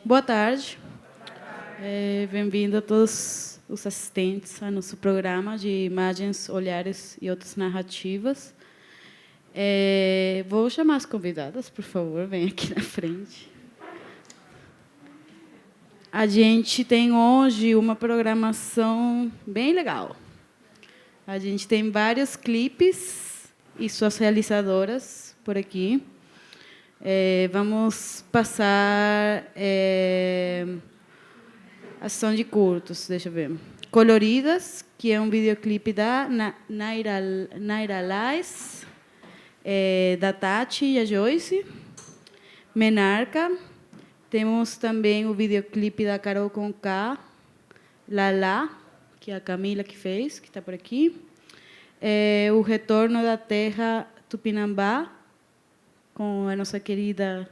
Boa tarde. Bem-vindo a todos os assistentes ao nosso programa de imagens, olhares e outras narrativas. Vou chamar as convidadas, por favor, vem aqui na frente. A gente tem hoje uma programação bem legal. A gente tem vários clipes e suas realizadoras por aqui. Vamos passar ação de curtos, deixa eu ver. Coloridas, que é um videoclipe da Naira Lais, da Tati e a Joyce. Menarca. Temos também o videoclipe da Carol Conká, Lala, que é a Camila que fez, que está por aqui. O Retorno da Terra Tupinambá, com a nossa querida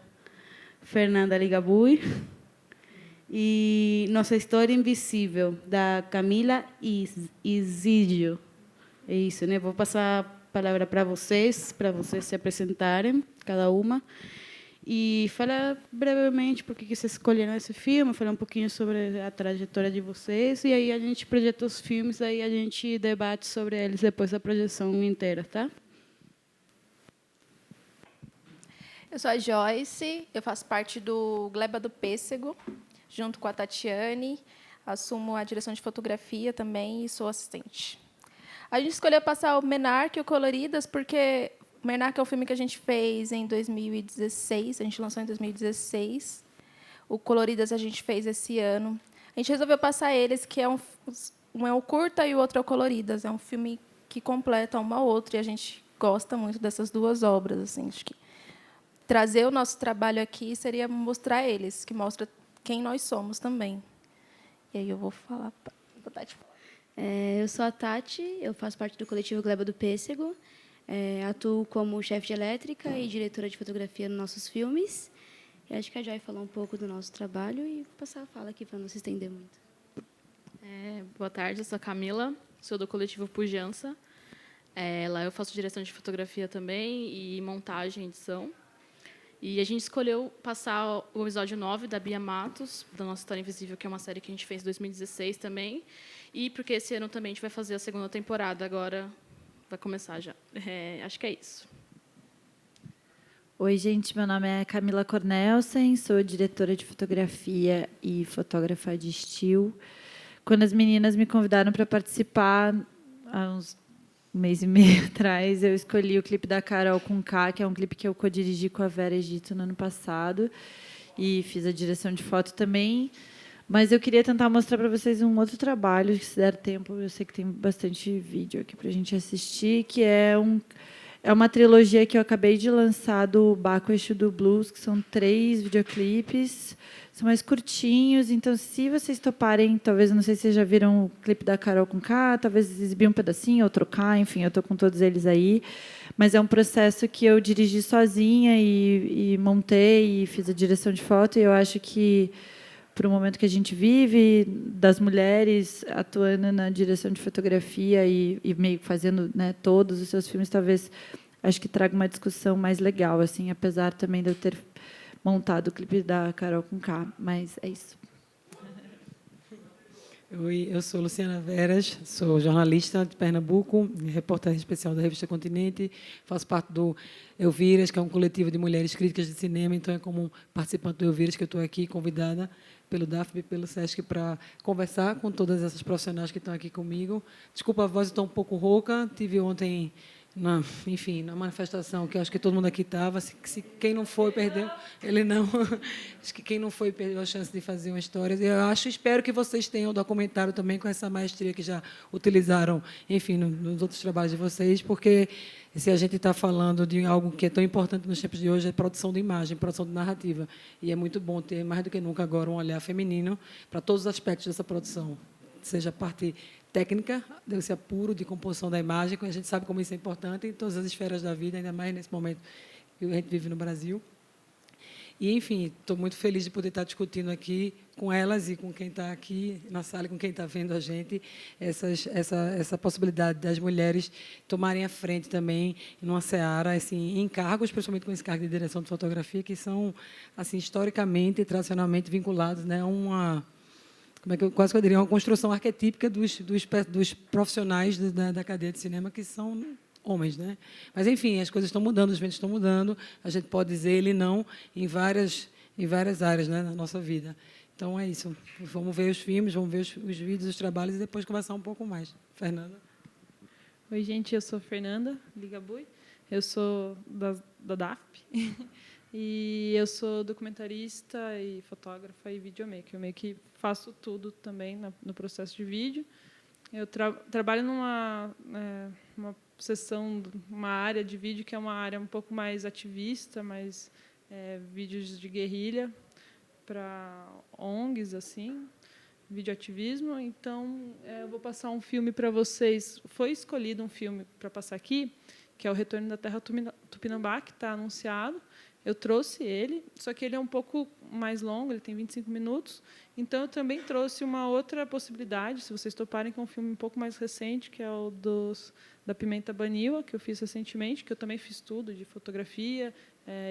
Fernanda Ligabui. E Nossa História Invisível, da Camila Isídio. É isso, né? Vou passar a palavra para vocês se apresentarem, cada uma. E falar brevemente por que vocês escolheram esse filme, falar um pouquinho sobre a trajetória de vocês, e aí a gente projeta os filmes, aí a gente debate sobre eles depois da projeção inteira, tá? Eu sou a Joyce, eu faço parte do Gleba do Pêssego, junto com a Tatiane, assumo a direção de fotografia também e sou assistente. A gente escolheu passar o Menarca e o Coloridas porque o Menarca é um filme que a gente fez em 2016, a gente lançou em 2016. O Coloridas a gente fez esse ano. A gente resolveu passar eles, que um é o curta e o outro é o Coloridas. É um filme que completa uma ao outra e a gente gosta muito dessas duas obras. Assim, acho que trazer o nosso trabalho aqui seria mostrar eles, que mostra quem nós somos também. E aí eu vou falar para a Tati. Eu sou a Tati, eu faço parte do coletivo Gleba do Pêssego, atuo como chefe de elétrica e diretora de fotografia nos nossos filmes. E acho que a Joy falou um pouco do nosso trabalho e vou passar a fala aqui para não se estender muito. Boa tarde, eu sou a Camila, sou do coletivo Pujança. Lá eu faço direção de fotografia também e montagem e edição. E a gente escolheu passar o episódio 9 da Bia Matos, da Nossa História Invisível, que é uma série que a gente fez em 2016 também. E porque esse ano também a gente vai fazer a segunda temporada, agora vai começar já. Acho que é isso. Oi, gente, meu nome é Camila Cornelsen, sou diretora de fotografia e fotógrafa de estilo. Quando as meninas me convidaram para participar, há uns um mês e meio atrás, eu escolhi o clipe da Carol Conká, que é um clipe que eu co-dirigi com a Vera Egito no ano passado, e fiz a direção de foto também. Mas eu queria tentar mostrar para vocês um outro trabalho, se der tempo, eu sei que tem bastante vídeo aqui para a gente assistir, que é uma trilogia que eu acabei de lançar do Baco Exu do Blues, que são 3 videoclipes, são mais curtinhos, então, se vocês toparem, talvez, não sei se vocês já viram o clipe da Carol Conká, talvez exibir um pedacinho ou trocar, enfim, eu estou com todos eles aí, mas é um processo que eu dirigi sozinha e montei e fiz a direção de foto, e eu acho que, para o momento que a gente vive, das mulheres atuando na direção de fotografia e meio fazendo, né, todos os seus filmes, talvez, acho que traga uma discussão mais legal, assim, apesar também de eu ter montado o clipe da Carol Conká, mas é isso. Oi, eu sou Luciana Veras, sou jornalista de Pernambuco, repórter especial da Revista Continente, faço parte do Elviras, que é um coletivo de mulheres críticas de cinema, então é como participante do Elviras que eu estou aqui, convidada pelo DAFB e pelo SESC para conversar com todas essas profissionais que estão aqui comigo. Desculpa, a voz está um pouco rouca, tive ontem na manifestação, que acho que todo mundo aqui estava, se quem não foi, perdeu, ele não, acho que quem não foi, perdeu a chance de fazer uma história. Eu espero que vocês tenham documentado também com essa maestria que já utilizaram, enfim, nos outros trabalhos de vocês, porque se a gente está falando de algo que é tão importante nos tempos de hoje, é produção de imagem, produção de narrativa, e é muito bom ter, mais do que nunca agora, um olhar feminino para todos os aspectos dessa produção, seja a parte técnica, desse apuro de composição da imagem, que a gente sabe como isso é importante em todas as esferas da vida, ainda mais nesse momento que a gente vive no Brasil. E, enfim, estou muito feliz de poder estar discutindo aqui com elas e com quem está aqui na sala e com quem está vendo a gente, essa possibilidade das mulheres tomarem a frente também numa seara, assim, em cargos, principalmente com esse cargo de direção de fotografia, que são, assim, historicamente e tradicionalmente vinculados, né, a uma, como é que eu, quase que eu diria, uma construção arquetípica dos profissionais da cadeia de cinema, que são homens, né? Mas, enfim, as coisas estão mudando, os ventos estão mudando, a gente pode dizer ele não em várias áreas, né, na nossa vida. Então, é isso. Vamos ver os filmes, vamos ver os vídeos, os trabalhos e depois conversar um pouco mais. Fernanda? Oi, gente, eu sou Fernanda Ligabui, eu sou da DAFP e eu sou documentarista e fotógrafa e videomaker. Eu meio que faço tudo também no processo de vídeo. Eu trabalho numa uma área de vídeo que é uma área um pouco mais ativista, mais vídeos de guerrilha para ONGs, assim, videoativismo. Então, eu vou passar um filme para vocês. Foi escolhido um filme para passar aqui, que é O Retorno da Terra Tupinambá, que está anunciado. Eu trouxe ele, só que ele é um pouco mais longo, ele tem 25 minutos. Então, eu também trouxe uma outra possibilidade, se vocês toparem, que é um filme um pouco mais recente, que é o da Pimenta Baniwa, que eu fiz recentemente, que eu também fiz tudo, de fotografia,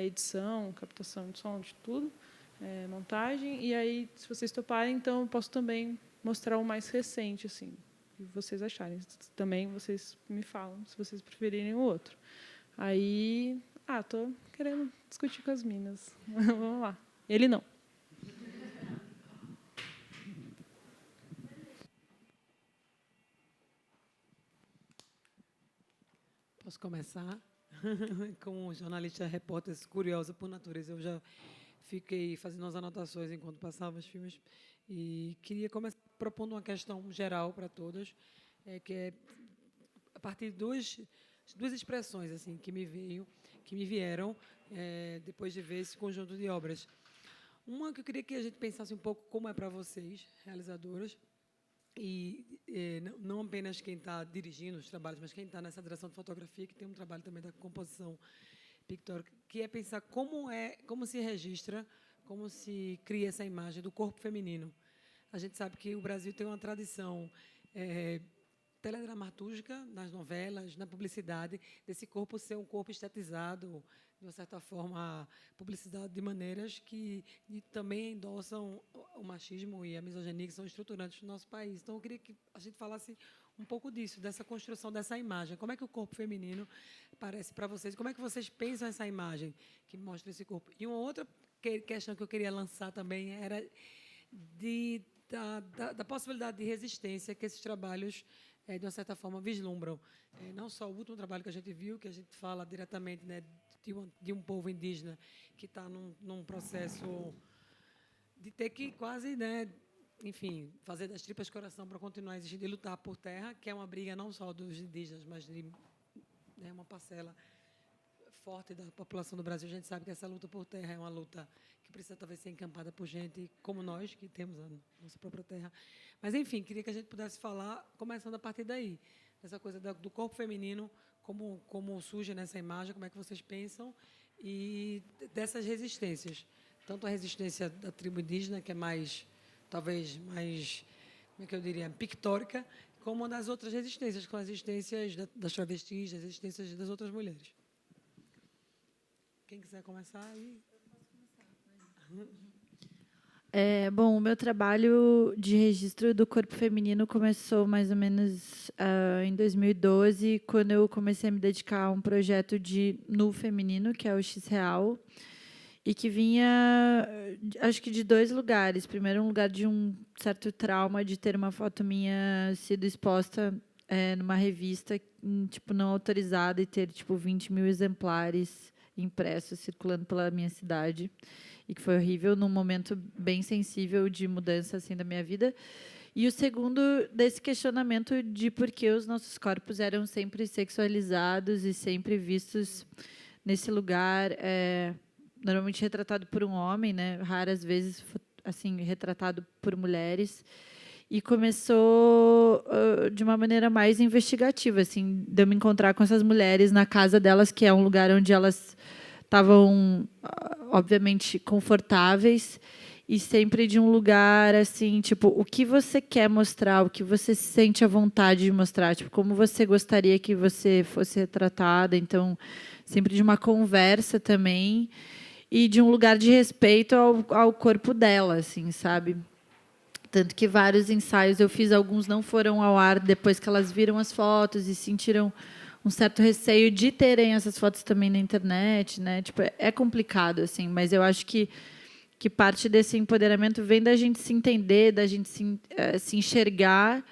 edição, captação de som, de tudo, montagem. E aí, se vocês toparem, então, eu posso também mostrar o mais recente, assim, que vocês acharem. Também vocês me falam, se vocês preferirem o outro. Aí... estou querendo discutir com as minas. Vamos lá. Ele não. Posso começar? Como jornalista repórter curiosa por natureza, eu já fiquei fazendo as anotações enquanto passava os filmes e queria começar propondo uma questão geral para todas, que é a partir de duas expressões assim que me vieram depois de ver esse conjunto de obras. Uma que eu queria que a gente pensasse um pouco como é para vocês, realizadoras, e não apenas quem está dirigindo os trabalhos, mas quem está nessa direção de fotografia, que tem um trabalho também da composição pictórica, que é pensar como se registra, como se cria essa imagem do corpo feminino. A gente sabe que o Brasil tem uma tradição teledramatúrgica nas novelas, na publicidade, desse corpo ser um corpo estetizado, de uma certa forma, publicidade de maneiras que também endossam o machismo e a misoginia, que são estruturantes no nosso país. Então, eu queria que a gente falasse um pouco disso, dessa construção dessa imagem. Como é que o corpo feminino parece para vocês? Como é que vocês pensam essa imagem que mostra esse corpo? E uma outra questão que eu queria lançar também era da possibilidade de resistência que esses trabalhos de uma certa forma, vislumbram. Não só o último trabalho que a gente viu, que a gente fala diretamente, né, de um povo indígena que está num processo de ter que quase, né, enfim, fazer das tripas coração para continuar existindo e lutar por terra, que é uma briga não só dos indígenas, mas de uma parcela forte da população do Brasil. A gente sabe que essa luta por terra é uma luta que precisa talvez ser encampada por gente como nós, que temos a nossa própria terra. Mas, enfim, queria que a gente pudesse falar, começando a partir daí, essa coisa do corpo feminino, como surge nessa imagem, como é que vocês pensam, e dessas resistências. Tanto a resistência da tribo indígena, que é talvez mais, como é que eu diria, pictórica, como das outras resistências, com as resistências das travestis, as resistências das outras mulheres. Quem quiser começar aí. Bom, o meu trabalho de registro do corpo feminino começou mais ou menos em 2012, quando eu comecei a me dedicar a um projeto de nu feminino, que é o X-Real, e que vinha, acho que de dois lugares. Primeiro, um lugar de um certo trauma de ter uma foto minha sido exposta numa revista tipo, não autorizada e ter tipo, 20 mil exemplares impressos circulando pela minha cidade, e que foi horrível, num momento bem sensível de mudança assim da minha vida. E o segundo, desse questionamento de por que os nossos corpos eram sempre sexualizados e sempre vistos nesse lugar, normalmente retratado por um homem, né, raras vezes assim retratado por mulheres. E começou de uma maneira mais investigativa, assim, de eu me encontrar com essas mulheres na casa delas, que é um lugar onde elas estavam, obviamente, confortáveis e sempre de um lugar assim, tipo, o que você quer mostrar, o que você sente a vontade de mostrar, tipo, como você gostaria que você fosse retratada. Então, sempre de uma conversa também e de um lugar de respeito ao corpo dela, assim, sabe? Tanto que vários ensaios eu fiz, alguns não foram ao ar depois que elas viram as fotos e sentiram um certo receio de terem essas fotos também na internet, né? Tipo, é complicado, assim, mas eu acho que parte desse empoderamento vem da gente se entender, da gente se enxergar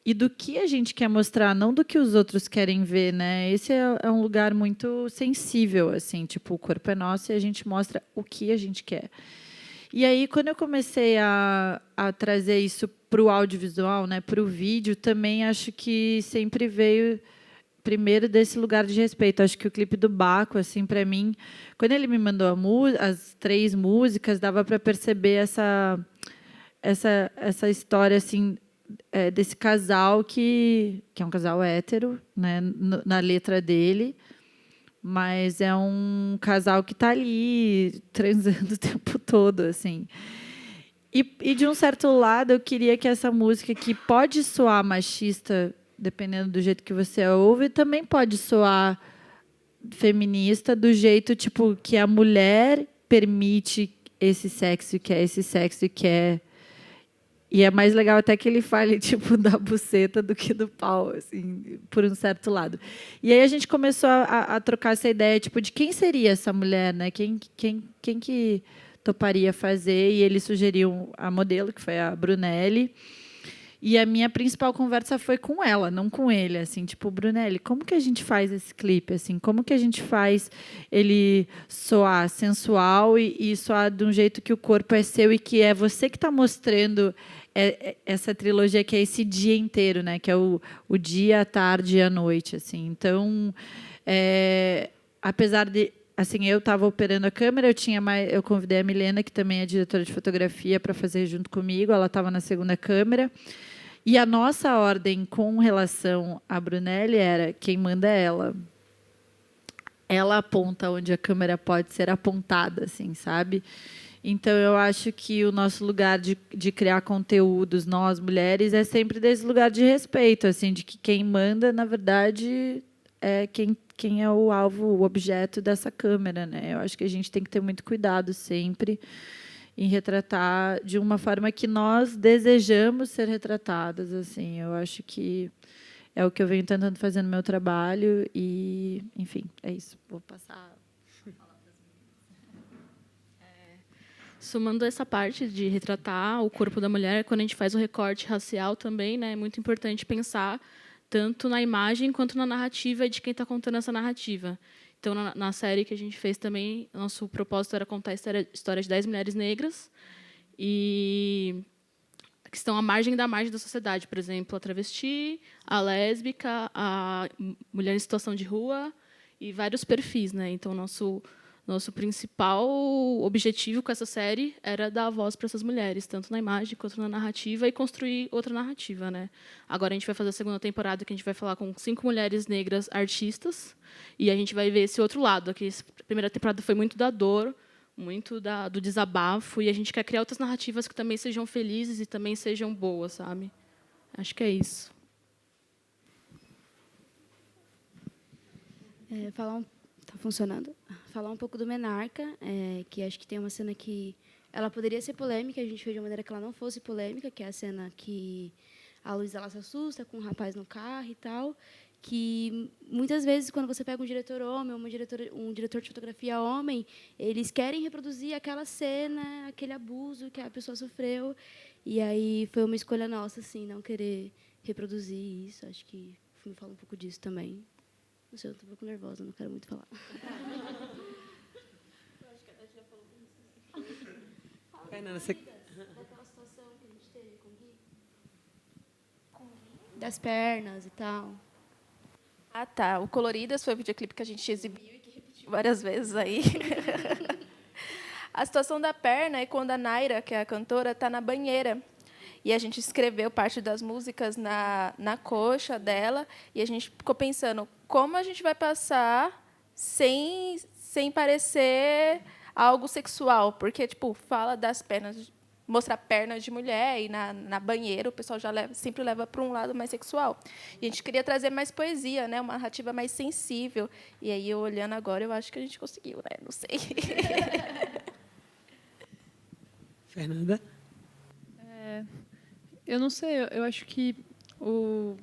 e do que a gente quer mostrar, não do que os outros querem ver, né? Esse é um lugar muito sensível, assim, tipo, o corpo é nosso e a gente mostra o que a gente quer. E aí, quando eu comecei a trazer isso para o audiovisual, né, para o vídeo, também acho que sempre veio primeiro desse lugar de respeito. Acho que o clipe do Baco, assim, para mim, quando ele me mandou as 3 músicas, dava para perceber essa história, assim, desse casal que é um casal hétero, né, na letra dele, mas é um casal que está ali transando o tempo todo, assim. E de um certo lado, eu queria que essa música, que pode soar machista, dependendo do jeito que você a ouve, também pode soar feminista, do jeito tipo que a mulher permite esse sexo, que é esse sexo, que é. E é mais legal até que ele fale tipo da buceta do que do pau, assim, por um certo lado. E aí a gente começou a trocar essa ideia tipo de quem seria essa mulher, né? Quem que toparia fazer? E ele sugeriu a modelo, que foi a Brunelli. E a minha principal conversa foi com ela, não com ele, assim, tipo, Brunelli, como que a gente faz esse clipe, assim? Como que a gente faz ele soar sensual e soar de um jeito que o corpo é seu e que é você que está mostrando essa trilogia, que é esse dia inteiro, né? Que é o dia, a tarde e a noite, assim. Então, apesar de assim, eu estava operando a câmera, eu convidei a Milena, que também é diretora de fotografia, para fazer junto comigo. Ela estava na segunda câmera. E a nossa ordem com relação à Brunelli era: quem manda é ela. Ela aponta onde a câmera pode ser apontada, assim, sabe? Então, eu acho que o nosso lugar de criar conteúdos, nós, mulheres, é sempre desse lugar de respeito, assim, de que quem manda, na verdade, é quem é o alvo, o objeto dessa câmera, né? Eu acho que a gente tem que ter muito cuidado sempre em retratar de uma forma que nós desejamos ser retratadas, assim. Eu acho que é o que eu venho tentando fazer no meu trabalho e, enfim, é isso. Vou passar. Somando essa parte de retratar o corpo da mulher, quando a gente faz o recorte racial também, né, é muito importante pensar tanto na imagem quanto na narrativa de quem está contando essa narrativa. Então, na série que a gente fez também, nosso propósito era contar a história de 10 mulheres negras e que estão à margem da sociedade. Por exemplo, a travesti, a lésbica, a mulher em situação de rua e vários perfis, né? Então, nosso principal objetivo com essa série era dar voz para essas mulheres, tanto na imagem quanto na narrativa, e construir outra narrativa, né? Agora a gente vai fazer a segunda temporada, que a gente vai falar com 5 mulheres negras artistas, e a gente vai ver esse outro lado. Aqui, a primeira temporada foi muito da dor, muito do desabafo, e a gente quer criar outras narrativas que também sejam felizes e também sejam boas, sabe? Acho que é isso. Tá funcionando. Falar um pouco do Menarca, que acho que tem uma cena que ela poderia ser polêmica, a gente fez de uma maneira que ela não fosse polêmica, que é a cena que a Luísa ela se assusta com um rapaz no carro e tal, que muitas vezes quando você pega um diretor homem ou um diretor de fotografia homem, eles querem reproduzir aquela cena, aquele abuso que a pessoa sofreu, e aí foi uma escolha nossa, assim, não querer reproduzir isso. Acho que o filme fala um pouco disso também. Não sei, eu estou um pouco nervosa, não quero muito falar. Fernanda, você... Daquela situação que a gente teve com o Gui? Das pernas e tal. Ah, tá. O Coloridas foi o videoclipe que a gente exibiu e que repetiu várias vezes aí. A situação da perna é quando a Naira, que é a cantora, está na banheira. E a gente escreveu parte das músicas na coxa dela, e a gente ficou pensando como a gente vai passar sem sem parecer algo sexual, porque tipo fala das pernas, mostrar pernas de mulher e na banheira o pessoal já sempre leva para um lado mais sexual. E a gente queria trazer mais poesia, né, uma narrativa mais sensível. E aí eu olhando agora eu acho que a gente conseguiu, né? Não sei. Fernanda? Eu não sei, eu acho que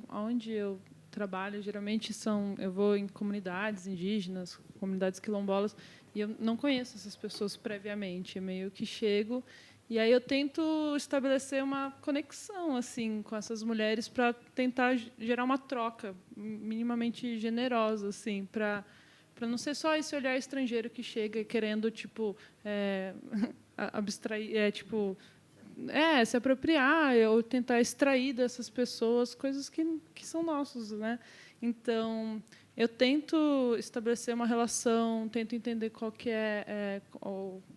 onde eu trabalho, geralmente eu vou em comunidades indígenas, comunidades quilombolas, e eu não conheço essas pessoas previamente. Eu meio que chego e aí eu tento estabelecer uma conexão assim com essas mulheres para tentar gerar uma troca minimamente generosa, assim, para não ser só esse olhar estrangeiro que chega querendo tipo abstrair, tipo se apropriar ou tentar extrair dessas pessoas coisas que são nossas, né? Então, eu tento estabelecer uma relação, tento entender qual que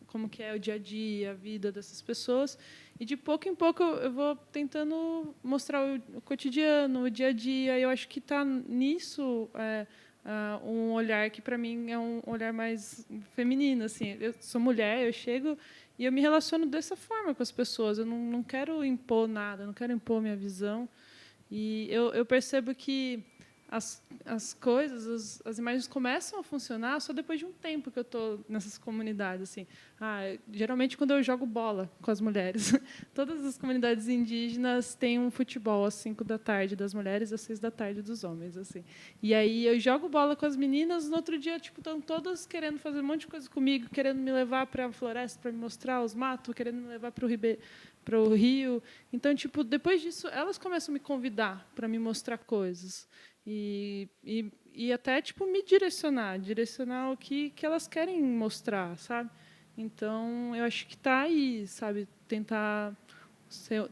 como que é o dia a dia, a vida dessas pessoas, e de pouco em pouco eu vou tentando mostrar o cotidiano, o dia a dia. Eu acho que está nisso um olhar que para mim é um olhar mais feminino, assim. Eu sou mulher, eu chego e eu me relaciono dessa forma com as pessoas. Eu não quero impor nada, não quero impor minha visão. E eu percebo que as coisas, as imagens começam a funcionar só depois de um tempo que eu estou nessas comunidades. Assim. Geralmente, quando eu jogo bola com as mulheres. Todas as comunidades indígenas têm um futebol às 5 da tarde das mulheres e às 6 da tarde dos homens. Assim. E aí eu jogo bola com as meninas, no outro dia estão todas querendo fazer um monte de coisa comigo, querendo me levar para a floresta para me mostrar os matos, querendo me levar para o rio. Então, tipo, depois disso, elas começam a me convidar para me mostrar coisas. E até tipo me direcionar o que elas querem mostrar, sabe? Então eu acho que está aí, sabe, tentar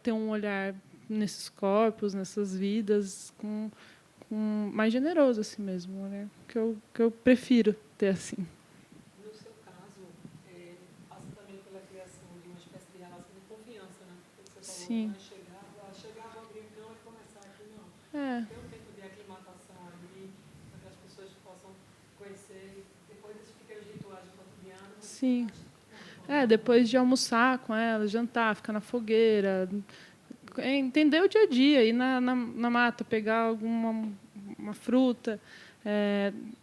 ter um olhar nesses corpos, nessas vidas com mais generoso assim mesmo, né? Que eu prefiro ter assim. No seu caso, passa também pela criação de uma espécie de relação de confiança, né? Porque você falou, Sim. chegar, vou abrir então e começar aqui, não. É. Tem um tempo de aclimatação ali, para que as pessoas possam conhecer, depois desse pequeno rituais cotidianos. Sim. Depois de almoçar com ela, jantar, ficar na fogueira, entender o dia a dia, ir na mata, pegar uma fruta.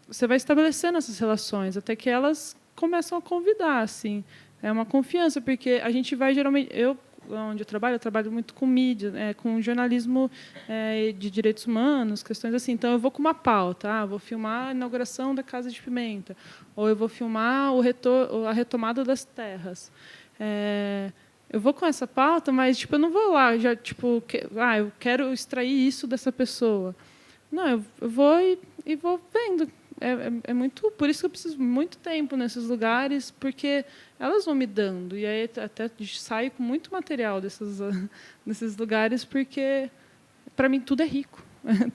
Você vai estabelecendo essas relações, até que elas começam a convidar. Assim. É uma confiança, porque a gente vai, geralmente... Onde eu trabalho muito com mídia, com jornalismo de direitos humanos, questões assim. Então, eu vou com uma pauta. Vou filmar a inauguração da Casa de Pimenta, ou eu vou filmar a retomada das terras. Eu vou com essa pauta, mas tipo, eu não vou lá já tipo, eu quero extrair isso dessa pessoa. Não, eu vou e vou vendo. É muito, por isso que eu preciso de muito tempo nesses lugares, porque elas vão me dando. E aí até saio com muito material desses lugares, porque, para mim, tudo é rico.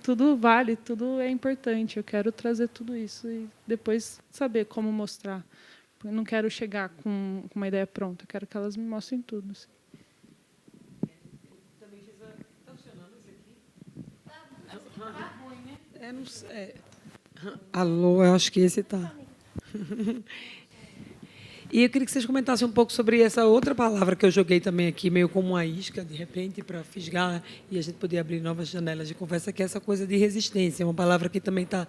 Tudo vale, tudo é importante. Eu quero trazer tudo isso e depois saber como mostrar. Eu não quero chegar com uma ideia pronta. Eu quero que elas me mostrem tudo. Assim. Também fiz está funcionando isso aqui? Não sei. Alô, eu acho que esse está. E eu queria que vocês comentassem um pouco sobre essa outra palavra que eu joguei também aqui, meio como uma isca, de repente, para fisgar, e a gente poder abrir novas janelas de conversa, que é essa coisa de resistência, uma palavra que também está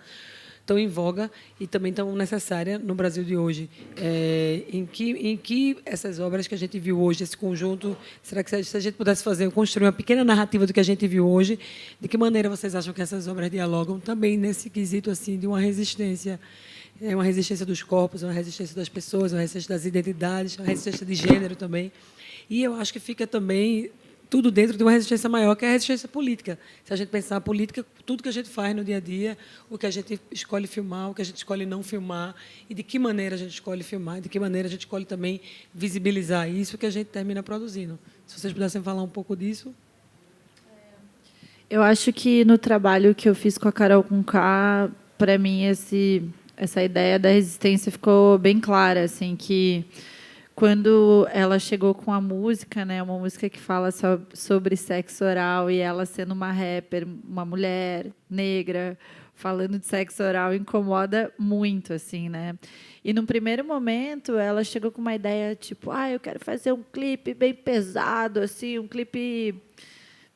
tão em voga e também tão necessária no Brasil de hoje. Em que essas obras que a gente viu hoje, esse conjunto, será que se a gente pudesse construir uma pequena narrativa do que a gente viu hoje, de que maneira vocês acham que essas obras dialogam também nesse quesito assim de uma resistência? É uma resistência dos corpos, uma resistência das pessoas, uma resistência das identidades, uma resistência de gênero também. E eu acho que fica também tudo dentro de uma resistência maior, que é a resistência política. Se a gente pensar a política, tudo que a gente faz no dia a dia, o que a gente escolhe filmar, o que a gente escolhe não filmar, e de que maneira a gente escolhe filmar, e de que maneira a gente escolhe também visibilizar isso que a gente termina produzindo. Se vocês pudessem falar um pouco disso. Eu acho que no trabalho que eu fiz com a Carol Conká, para mim, essa ideia da resistência ficou bem clara, assim, que quando ela chegou com a música, né, uma música que fala sobre sexo oral, e ela sendo uma rapper, uma mulher negra, falando de sexo oral incomoda muito, assim, né? E num primeiro momento, ela chegou com uma ideia tipo, eu quero fazer um clipe bem pesado, assim, um clipe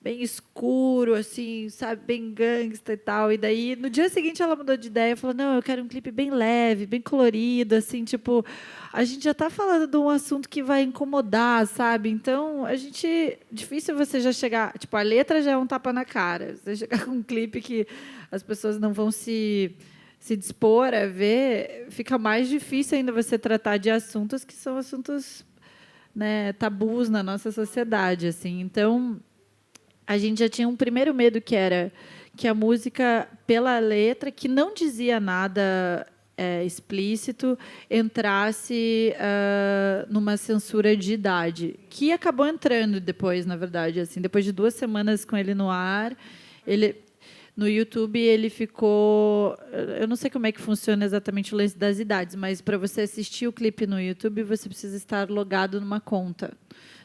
bem escuro, assim, sabe, bem gangsta e tal. E daí, no dia seguinte, ela mudou de ideia e falou, não, eu quero um clipe bem leve, bem colorido, assim, tipo, a gente já está falando de um assunto que vai incomodar, sabe? Então, difícil você já chegar, tipo, a letra já é um tapa na cara. Você chegar com um clipe que as pessoas não vão se dispor a ver, fica mais difícil ainda você tratar de assuntos que são assuntos, né, tabus na nossa sociedade, assim. Então, a gente já tinha um primeiro medo, que era que a música, pela letra, que não dizia nada explícito, entrasse numa censura de idade, que acabou entrando depois, na verdade. Assim, depois de 2 semanas com ele no ar, no YouTube ele ficou... Eu não sei como é que funciona exatamente o lance das idades, mas para você assistir o clipe no YouTube, você precisa estar logado numa conta.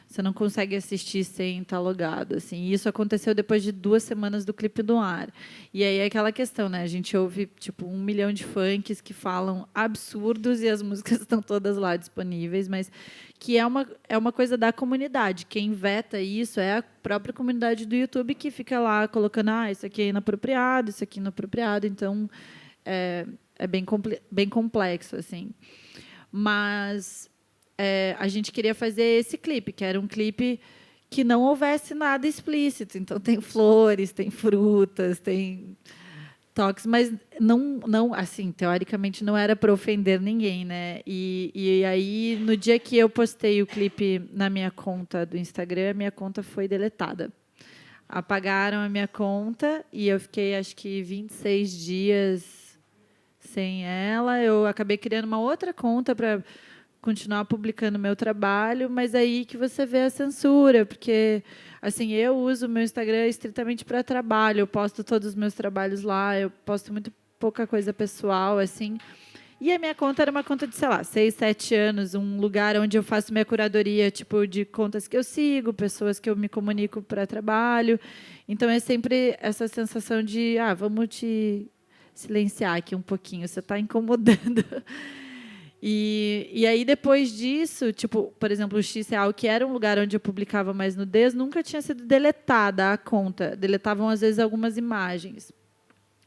Você não consegue assistir sem estar logado, assim. E isso aconteceu depois de 2 semanas do clipe no ar. E aí é aquela questão, né? A gente ouve tipo 1 milhão de funks que falam absurdos e as músicas estão todas lá disponíveis, mas que é uma coisa da comunidade. Quem veta isso é a própria comunidade do YouTube, que fica lá colocando, isso aqui é inapropriado, isso aqui é inapropriado. Então é bem complexo, assim. Mas a gente queria fazer esse clipe, que era um clipe que não houvesse nada explícito. Então, tem flores, tem frutas, tem toques, mas não assim, teoricamente, não era para ofender ninguém, né? E aí, no dia que eu postei o clipe na minha conta do Instagram, a minha conta foi deletada. Apagaram a minha conta e eu fiquei, acho que, 26 dias sem ela. Eu acabei criando uma outra conta para continuar publicando meu trabalho, mas aí que você vê a censura, porque assim, eu uso o meu Instagram estritamente para trabalho, eu posto todos os meus trabalhos lá, eu posto muito pouca coisa pessoal, assim. E a minha conta era uma conta de, sei lá, 6, 7 anos, um lugar onde eu faço minha curadoria, tipo, de contas que eu sigo, pessoas que eu me comunico para trabalho. Então é sempre essa sensação de, vamos te silenciar aqui um pouquinho, você está incomodando. E aí, depois disso, tipo, por exemplo, o XReal, que era um lugar onde eu publicava mais nudez, nunca tinha sido deletada a conta. Deletavam, às vezes, algumas imagens.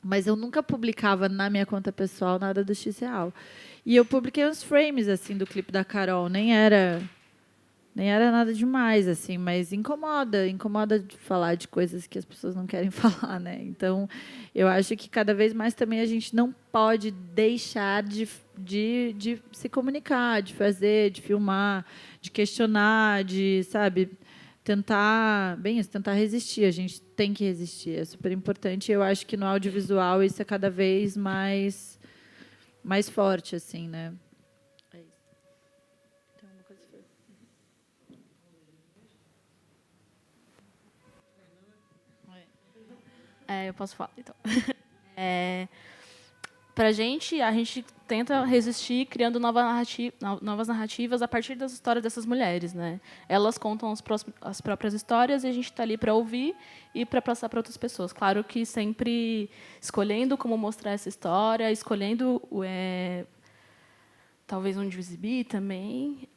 Mas eu nunca publicava na minha conta pessoal nada do XReal. E eu publiquei uns frames assim do clipe da Carol. Nem era nada demais, assim, mas incomoda de falar de coisas que as pessoas não querem falar, né? Então, eu acho que cada vez mais também a gente não pode deixar de se comunicar, de fazer, de filmar, de questionar, de, sabe, tentar resistir. A gente tem que resistir, é super importante. Eu acho que no audiovisual isso é cada vez mais forte, assim, né? Eu posso falar, então. Para a gente tenta resistir criando novas narrativas a partir das histórias dessas mulheres, né? Elas contam as próprias histórias e a gente está ali para ouvir e para passar para outras pessoas. Claro que sempre escolhendo como mostrar essa história, escolhendo talvez onde exibir também.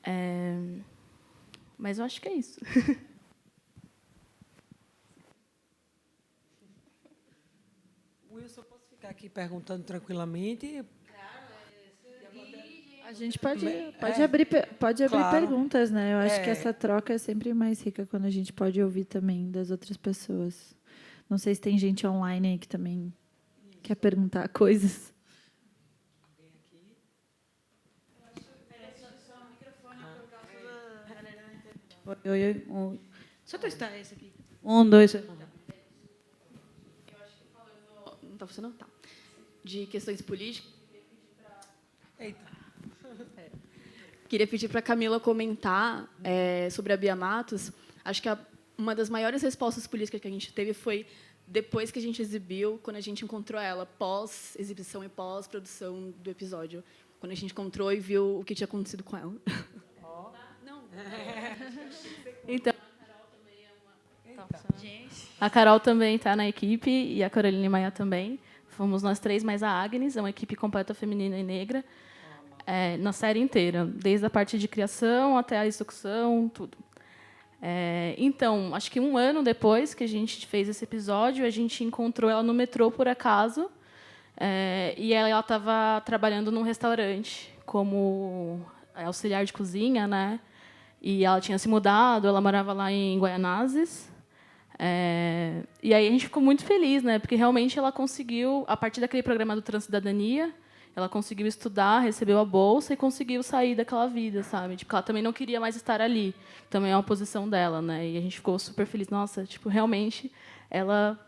Mas eu acho que é isso. Wilson, posso ficar aqui perguntando tranquilamente? A gente pode abrir Claro. perguntas, né? Eu acho que essa troca é sempre mais rica quando a gente pode ouvir também das outras pessoas. Não sei se tem gente online aí que também quer perguntar coisas. Oi. Só testar esse aqui. 1, 2, 3. Não está funcionando? Tá. De questões políticas. Eita. Queria pedir para a Camila comentar sobre a Bia Matos. Acho que uma das maiores respostas políticas que a gente teve foi depois que a gente exibiu, quando a gente encontrou ela, pós-exibição e pós-produção do episódio. Quando a gente encontrou e viu o que tinha acontecido com ela. Não. Então, a Carol também está na equipe e a Caroline Maia também. Fomos nós 3 mais a Agnes, é uma equipe completa feminina e negra, na série inteira, desde a parte de criação até a execução, tudo. Então, acho que 1 ano depois que a gente fez esse episódio, a gente encontrou ela no metrô, por acaso, e ela estava trabalhando num restaurante como auxiliar de cozinha, né? E ela tinha se mudado, ela morava lá em Guaianazes. E aí a gente ficou muito feliz, né? Porque realmente ela conseguiu, a partir daquele programa do Transcidadania, ela conseguiu estudar, recebeu a bolsa e conseguiu sair daquela vida, sabe? Tipo, ela também não queria mais estar ali. Também é uma posição dela, né? E a gente ficou super feliz. Nossa, tipo, realmente ela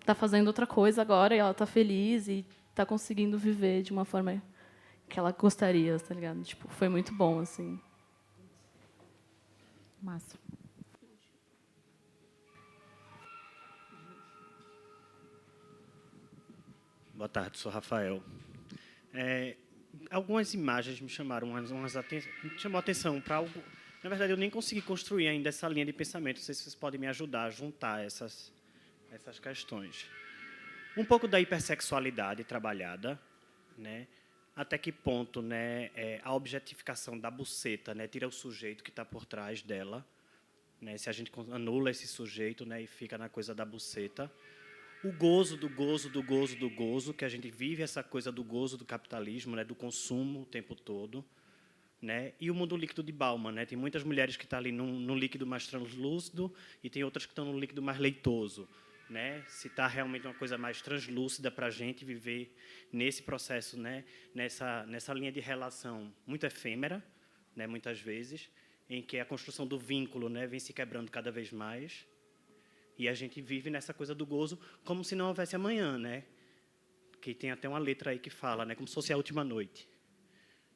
está fazendo outra coisa agora e ela está feliz e está conseguindo viver de uma forma que ela gostaria, tá ligado? Tipo, foi muito bom, assim. Massa. Boa tarde, sou Rafael. Algumas imagens me chamaram me chamou a atenção para algo. Na verdade, eu nem consegui construir ainda essa linha de pensamento. Não sei se vocês podem me ajudar a juntar essas questões. Um pouco da hipersexualidade trabalhada, né? Até que ponto, né, a objetificação da buceta, né, tira o sujeito que está por trás dela, né? Se a gente anula esse sujeito, né, e fica na coisa da buceta. O gozo do gozo, do gozo, do gozo, que a gente vive essa coisa do gozo do capitalismo, né, do consumo o tempo todo, né, e o mundo líquido de Bauman, né, tem muitas mulheres que estão ali num líquido mais translúcido e tem outras que estão no líquido mais leitoso, né, se está realmente uma coisa mais translúcida para a gente viver nesse processo, né, nessa linha de relação muito efêmera, né, muitas vezes, em que a construção do vínculo, né, vem se quebrando cada vez mais. E a gente vive nessa coisa do gozo como se não houvesse amanhã, né? Que tem até uma letra aí que fala, né? Como se fosse a última noite,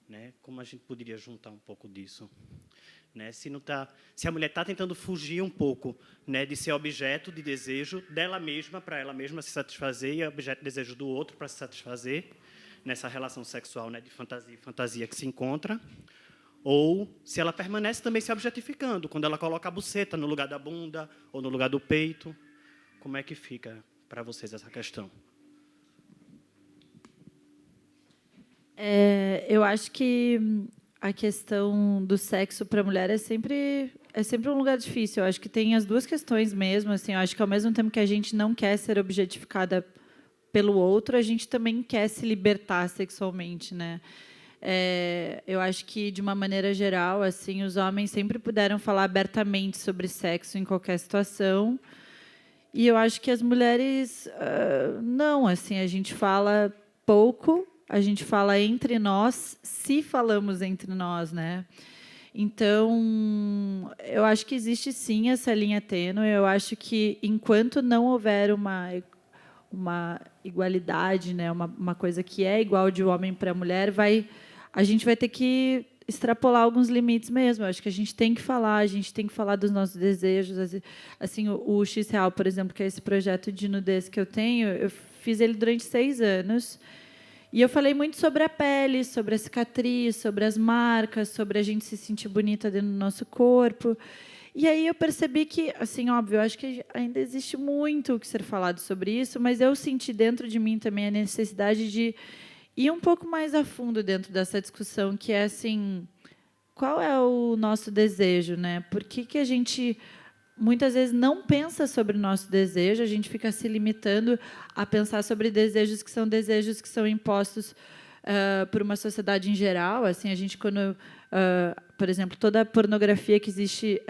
né? Como a gente poderia juntar um pouco disso, né? Se a mulher está tentando fugir um pouco, né, de ser objeto de desejo dela mesma para ela mesma se satisfazer e objeto de desejo do outro para se satisfazer nessa relação sexual, né, de fantasia e fantasia que se encontra. Ou se ela permanece também se objetificando, quando ela coloca a buceta no lugar da bunda ou no lugar do peito. Como é que fica para vocês essa questão? Eu acho que a questão do sexo para a mulher é sempre um lugar difícil. Eu acho que tem as duas questões mesmo. Assim, eu acho que, ao mesmo tempo que a gente não quer ser objetificada pelo outro, a gente também quer se libertar sexualmente, né? Eu acho que, de uma maneira geral, assim, os homens sempre puderam falar abertamente sobre sexo em qualquer situação, e eu acho que as mulheres não, assim, a gente fala pouco, a gente fala entre nós, se falamos entre nós, né? Então, eu acho que existe sim essa linha tênue. Eu acho que, enquanto não houver uma igualdade, né, uma coisa que é igual de homem para mulher, a gente vai ter que extrapolar alguns limites mesmo. Eu acho que a gente tem que falar dos nossos desejos. Assim, o X Real, por exemplo, que é esse projeto de nudez que eu tenho, eu fiz ele durante 6 anos. E eu falei muito sobre a pele, sobre a cicatriz, sobre as marcas, sobre a gente se sentir bonita dentro do nosso corpo. E aí eu percebi que, assim, óbvio, eu acho que ainda existe muito o que ser falado sobre isso, mas eu senti dentro de mim também a necessidade de ir um pouco mais a fundo dentro dessa discussão, que é assim, qual é o nosso desejo, né? Por que a gente muitas vezes não pensa sobre o nosso desejo, a gente fica se limitando a pensar sobre desejos que são impostos por uma sociedade em geral. Assim, a gente, quando, por exemplo, toda a pornografia que existe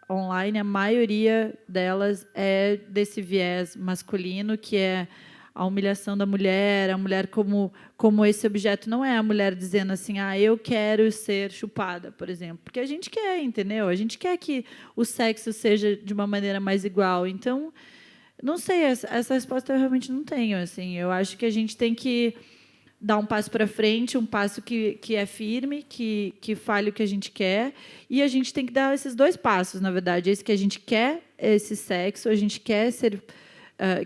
online, a maioria delas é desse viés masculino, que é a humilhação da mulher, a mulher como esse objeto. Não é a mulher dizendo assim, eu quero ser chupada, por exemplo. Porque a gente quer, entendeu? A gente quer que o sexo seja de uma maneira mais igual. Então, não sei, essa resposta eu realmente não tenho. Assim, eu acho que a gente tem que dar um passo para frente, um passo que é firme, que fale o que a gente quer, e a gente tem que dar esses 2 passos, na verdade. Esse que a gente quer, esse sexo, a gente quer ser...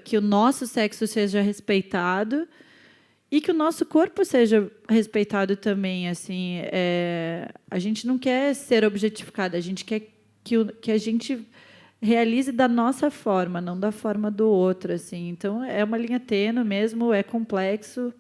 que o nosso sexo seja respeitado e que o nosso corpo seja respeitado também. Assim, a gente não quer ser objetificada, a gente quer que a gente realize da nossa forma, não da forma do outro, assim. Então, é uma linha tênue mesmo, é complexo,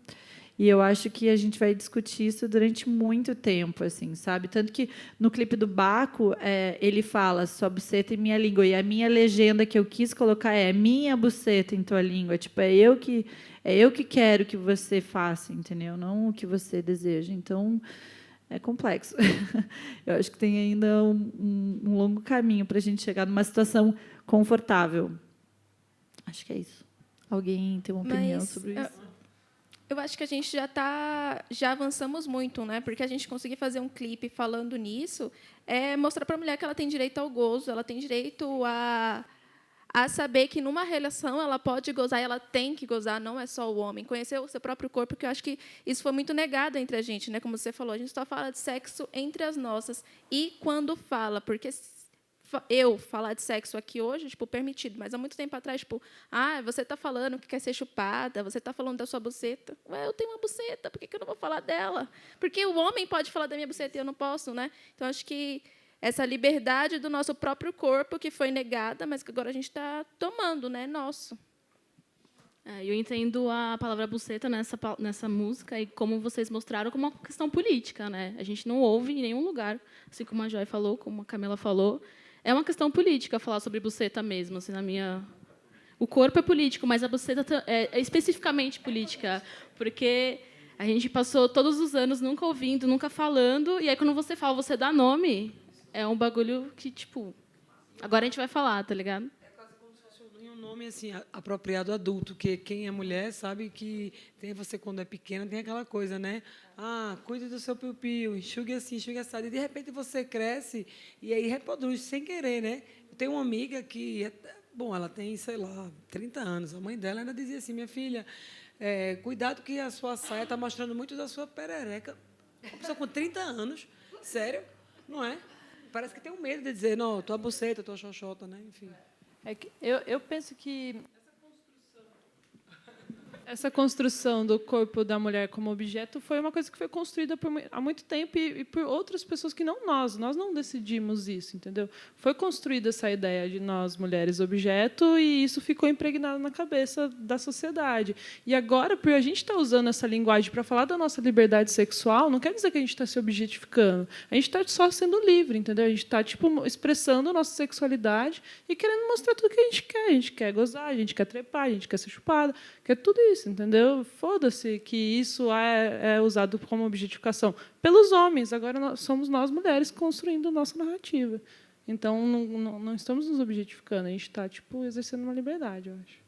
e eu acho que a gente vai discutir isso durante muito tempo, assim, sabe? Tanto que no clipe do Baco, ele fala sua buceta em minha língua, e a minha legenda que eu quis colocar é minha buceta em tua língua, tipo, é eu que quero que você faça, entendeu? Não o que você deseja. Então, é complexo. Eu acho que tem ainda um longo caminho para a gente chegar numa situação confortável. Acho que é isso. Alguém tem uma opinião sobre isso? Eu acho que a gente já avançamos muito, né? Porque a gente conseguir fazer um clipe falando nisso é mostrar para a mulher que ela tem direito ao gozo, ela tem direito a saber que numa relação ela pode gozar, ela tem que gozar, não é só o homem. Conhecer o seu próprio corpo, porque eu acho que isso foi muito negado entre a gente, né? Como você falou, a gente só fala de sexo entre as nossas. E quando fala, porque eu falar de sexo aqui hoje, tipo, permitido, mas há muito tempo atrás, tipo, você está falando que quer ser chupada, você está falando da sua buceta. Ué, eu tenho uma buceta, por que eu não vou falar dela? Porque o homem pode falar da minha buceta e eu não posso, né? Então, acho que essa liberdade do nosso próprio corpo, que foi negada, mas que agora a gente está tomando, né? Nosso. Eu entendo a palavra buceta nessa música e como vocês mostraram como uma questão política, né? A gente não ouve em nenhum lugar, assim como a Joy falou, como a Camila falou. É uma questão política falar sobre buceta mesmo, assim, o corpo é político, mas a buceta é especificamente política, porque a gente passou todos os anos nunca ouvindo, nunca falando, e aí quando você fala, você dá nome, é um bagulho que, tipo, agora a gente vai falar, tá ligado? É quase como se fosse um nome assim, apropriado adulto, que quem é mulher sabe que você, quando é pequena, tem aquela coisa, né? Cuide do seu piu-piu, enxugue assim, enxugue assado. E, de repente, você cresce e aí reproduz, sem querer, né? Eu tenho uma amiga que, ela tem, sei lá, 30 anos. A mãe dela ainda dizia assim, minha filha, cuidado que a sua saia está mostrando muito da sua perereca. Uma pessoa com 30 anos, sério, não é? Parece que tem um medo de dizer, não, tua buceta, tua xoxota, né? Enfim. Eu penso que essa construção do corpo da mulher como objeto foi uma coisa que foi construída há muito tempo e por outras pessoas que não nós. Nós não decidimos isso, entendeu? Foi construída essa ideia de nós, mulheres, objeto, e isso ficou impregnado na cabeça da sociedade. E agora, por a gente estar usando essa linguagem para falar da nossa liberdade sexual, não quer dizer que a gente está se objetificando. A gente está só sendo livre, entendeu? A gente está expressando a nossa sexualidade e querendo mostrar tudo que a gente quer. A gente quer gozar, a gente quer trepar, a gente quer ser chupada, quer tudo isso, entendeu? Foda-se que isso é usado como objetificação pelos homens. Agora somos nós, mulheres, construindo nossa narrativa. Então, não estamos nos objetificando. A gente está, exercendo uma liberdade, eu acho.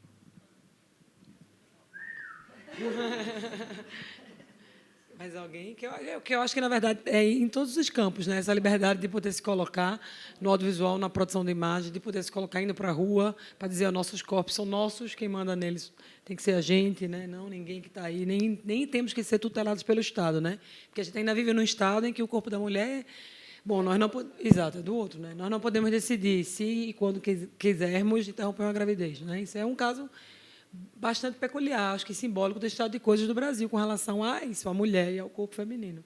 Mas alguém que eu acho que, na verdade, é em todos os campos, né? Essa liberdade de poder se colocar no audiovisual, na produção de imagem, de poder se colocar indo para a rua para dizer, nossos corpos são nossos, quem manda neles tem que ser a gente, né? Não ninguém que está aí. Nem temos que ser tutelados pelo Estado, né? Porque a gente ainda vive num Estado em que o corpo da mulher... nós não podemos... Exato, é do outro, né? Nós não podemos decidir se e quando quisermos interromper uma gravidez, né? Isso é um caso bastante peculiar, acho que simbólico do estado de coisas do Brasil com relação a isso, a mulher e ao corpo feminino.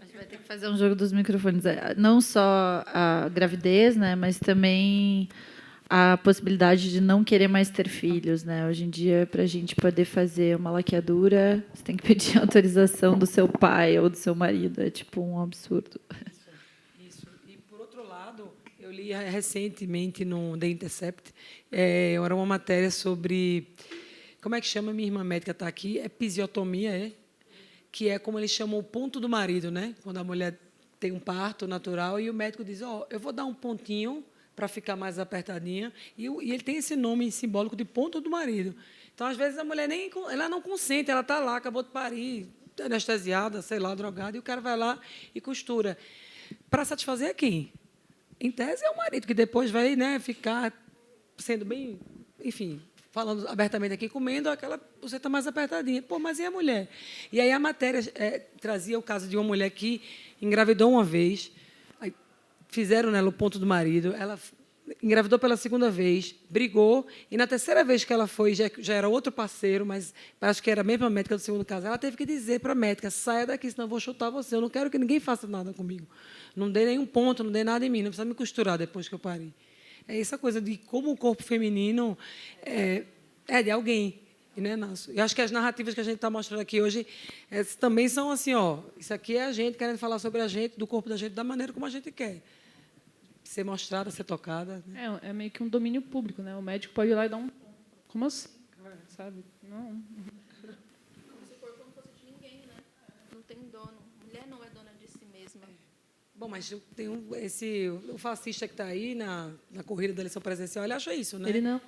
A gente vai ter que fazer um jogo dos microfones. Não só a gravidez, né, mas também a possibilidade de não querer mais ter filhos, né? Hoje em dia, para a gente poder fazer uma laqueadura, você tem que pedir autorização do seu pai ou do seu marido. É um absurdo. Isso. E, por outro lado, eu li recentemente no The Intercept, era uma matéria sobre, como é que chama, minha irmã médica está aqui, episiotomia, que é como eles chamam o ponto do marido, né? Quando a mulher tem um parto natural e o médico diz, eu vou dar um pontinho para ficar mais apertadinha, e ele tem esse nome simbólico de ponto do marido. Então, às vezes, a mulher ela não consente, ela está lá, acabou de parir, anestesiada, sei lá, drogada, e o cara vai lá e costura. Para satisfazer quem? Em tese, é o marido, que depois vai, né, ficar sendo bem, enfim, falando abertamente aqui, comendo aquela buceta mais apertadinha. Mas e a mulher? E aí a matéria trazia o caso de uma mulher que engravidou uma vez, aí fizeram nela o ponto do marido, ela engravidou pela segunda vez, brigou, e na terceira vez que ela foi, já era outro parceiro, mas acho que era a mesma médica do segundo caso, ela teve que dizer para a médica, saia daqui, senão eu vou chutar você, eu não quero que ninguém faça nada comigo. Não dei nenhum ponto, não dei nada em mim, não precisa me costurar depois que eu parei. É essa coisa de como o corpo feminino é de alguém. Né, nosso. Eu acho que as narrativas que a gente está mostrando aqui hoje também são assim, isso aqui é a gente querendo falar sobre a gente, do corpo da gente, da maneira como a gente quer. Ser mostrada, ser tocada. Né? É meio que um domínio público, né? O médico pode ir lá e dar um... Como assim? Sabe? Não. Se o corpo não fosse de ninguém, né? Não tem dono. Mulher não é dona de si mesma. Bom, mas tem o fascista que está aí na corrida da eleição presidencial, ele acha isso, né? Ele não.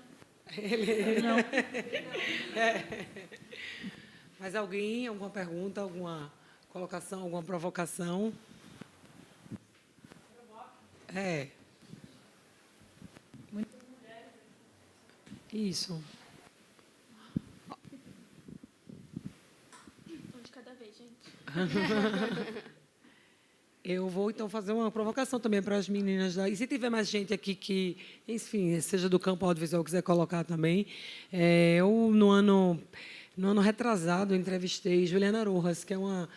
Ele não. Mas alguma pergunta, alguma colocação, alguma provocação? Isso. Um de cada vez, gente. Eu vou, então, fazer uma provocação também para as meninas. E se tiver mais gente aqui que, enfim, seja do campo audiovisual, quiser colocar também. Eu, no ano retrasado, entrevistei Juliana Rojas, que é uma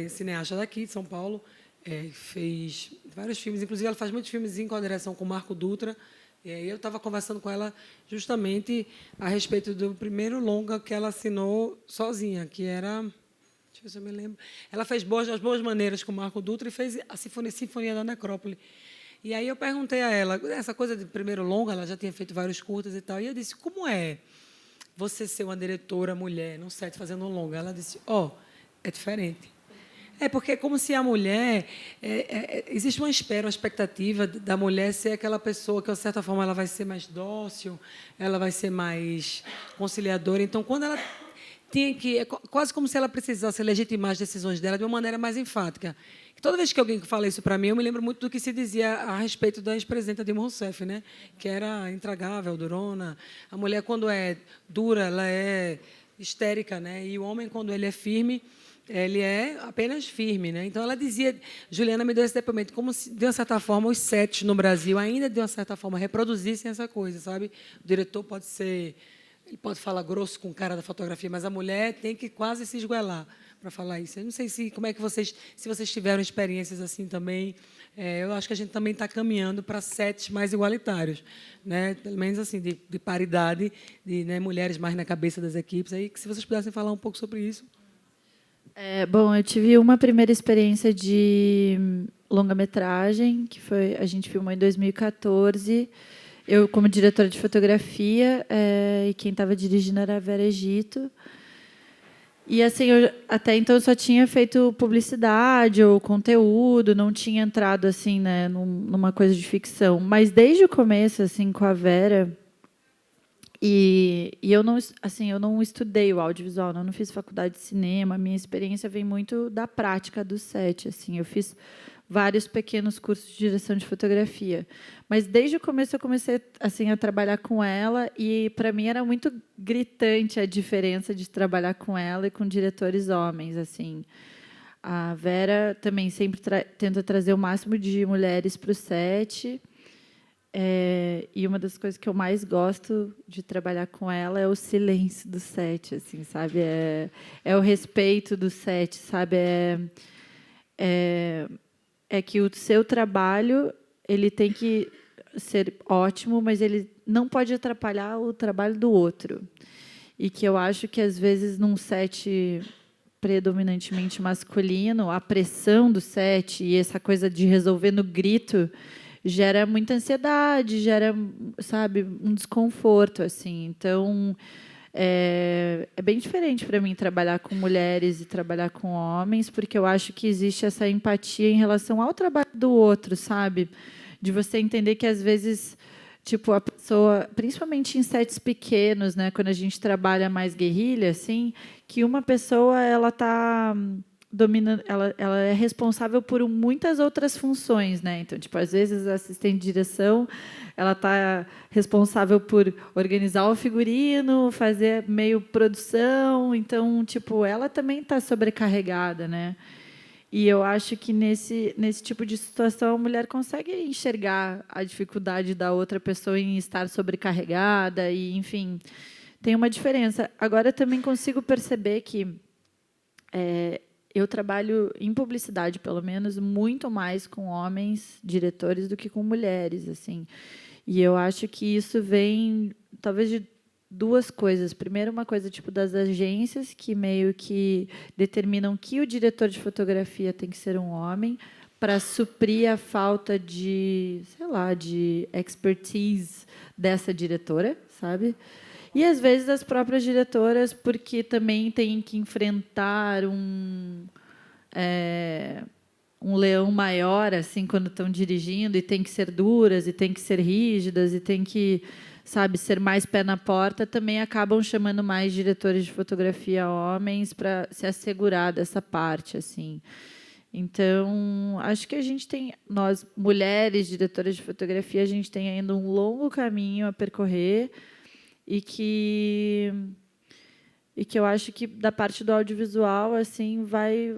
cineasta daqui, de São Paulo. Fez vários filmes, inclusive ela faz muitos filmes em coordenação com Marco Dutra. E aí eu estava conversando com ela justamente a respeito do primeiro longa que ela assinou sozinha, que era... Deixa eu ver se eu me lembro. Ela fez As Boas Maneiras com Marco Dutra e fez a Sinfonia da Necrópole. E aí eu perguntei a ela, essa coisa de primeiro longa, ela já tinha feito vários curtas e tal, e eu disse, como é você ser uma diretora mulher num set fazendo um longa? Ela disse, é diferente. Porque é como se a mulher... existe uma expectativa da mulher ser aquela pessoa que, de certa forma, ela vai ser mais dócil, ela vai ser mais conciliadora. Então, quando ela tinha que... É quase como se ela precisasse legitimar as decisões dela de uma maneira mais enfática. Toda vez que alguém fala isso para mim, eu me lembro muito do que se dizia a respeito da ex-presidenta Dilma Rousseff, né? Que era intragável, durona. A mulher, quando é dura, ela é histérica, né? E o homem, quando ele é firme, ele é apenas firme, né? Então ela dizia, Juliana me deu esse depoimento, como se, de uma certa forma, os sets no Brasil ainda, de uma certa forma, reproduzissem essa coisa, sabe? O diretor pode ser... Ele pode falar grosso com o cara da fotografia, mas a mulher tem que quase se esguelar para falar isso. Eu não sei como é que se vocês tiveram experiências assim também. Eu acho que a gente também está caminhando para sets mais igualitários, né? Pelo menos assim de paridade, de, né, mulheres mais na cabeça das equipes. Aí, que se vocês pudessem falar um pouco sobre isso. Bom, eu tive uma primeira experiência de longa-metragem, que a gente filmou em 2014. Eu, como diretora de fotografia, e quem estava dirigindo era a Vera Egito. E, assim, até então, eu só tinha feito publicidade ou conteúdo, não tinha entrado assim, né, numa coisa de ficção. Mas, desde o começo, assim, com a Vera... E eu não estudei o audiovisual, não fiz faculdade de cinema. A minha experiência vem muito da prática do set. Assim, eu fiz vários pequenos cursos de direção de fotografia, mas desde o começo eu comecei assim a trabalhar com ela e para mim era muito gritante a diferença de trabalhar com ela e com diretores homens. Assim, a Vera também sempre tenta trazer o máximo de mulheres para o set. E uma das coisas que eu mais gosto de trabalhar com ela é o silêncio do set, assim, sabe? É o respeito do set, sabe? É que o seu trabalho ele tem que ser ótimo, mas ele não pode atrapalhar o trabalho do outro. E que eu acho que, às vezes, num set predominantemente masculino, a pressão do set e essa coisa de resolver no grito gera muita ansiedade, gera, sabe, um desconforto, assim. Então, é bem diferente para mim trabalhar com mulheres e trabalhar com homens, porque eu acho que existe essa empatia em relação ao trabalho do outro, sabe? De você entender que, às vezes, tipo, a pessoa, principalmente em sets pequenos, né, quando a gente trabalha mais guerrilha, assim, que uma pessoa ela está dominando, ela é responsável por muitas outras funções, né? Então, tipo, às vezes a assistente de direção, ela está responsável por organizar o figurino, fazer meio produção, então, tipo, ela também está sobrecarregada, né? E eu acho que nesse tipo de situação a mulher consegue enxergar a dificuldade da outra pessoa em estar sobrecarregada e, enfim, tem uma diferença. Agora também consigo perceber que eu trabalho em publicidade, pelo menos, muito mais com homens diretores do que com mulheres, assim. E eu acho que isso vem talvez de duas coisas. Primeiro, uma coisa tipo das agências que meio que determinam que o diretor de fotografia tem que ser um homem para suprir a falta de, sei lá, de expertise dessa diretora, sabe? E às vezes as próprias diretoras, porque também têm que enfrentar um leão maior, assim, quando estão dirigindo, e tem que ser duras, e tem que ser rígidas, e tem que, sabe, ser mais pé na porta, também acabam chamando mais diretores de fotografia homens para se assegurar dessa parte, assim. Então, acho que a gente tem, nós, mulheres diretoras de fotografia, a gente tem ainda um longo caminho a percorrer e que eu acho que da parte do audiovisual assim vai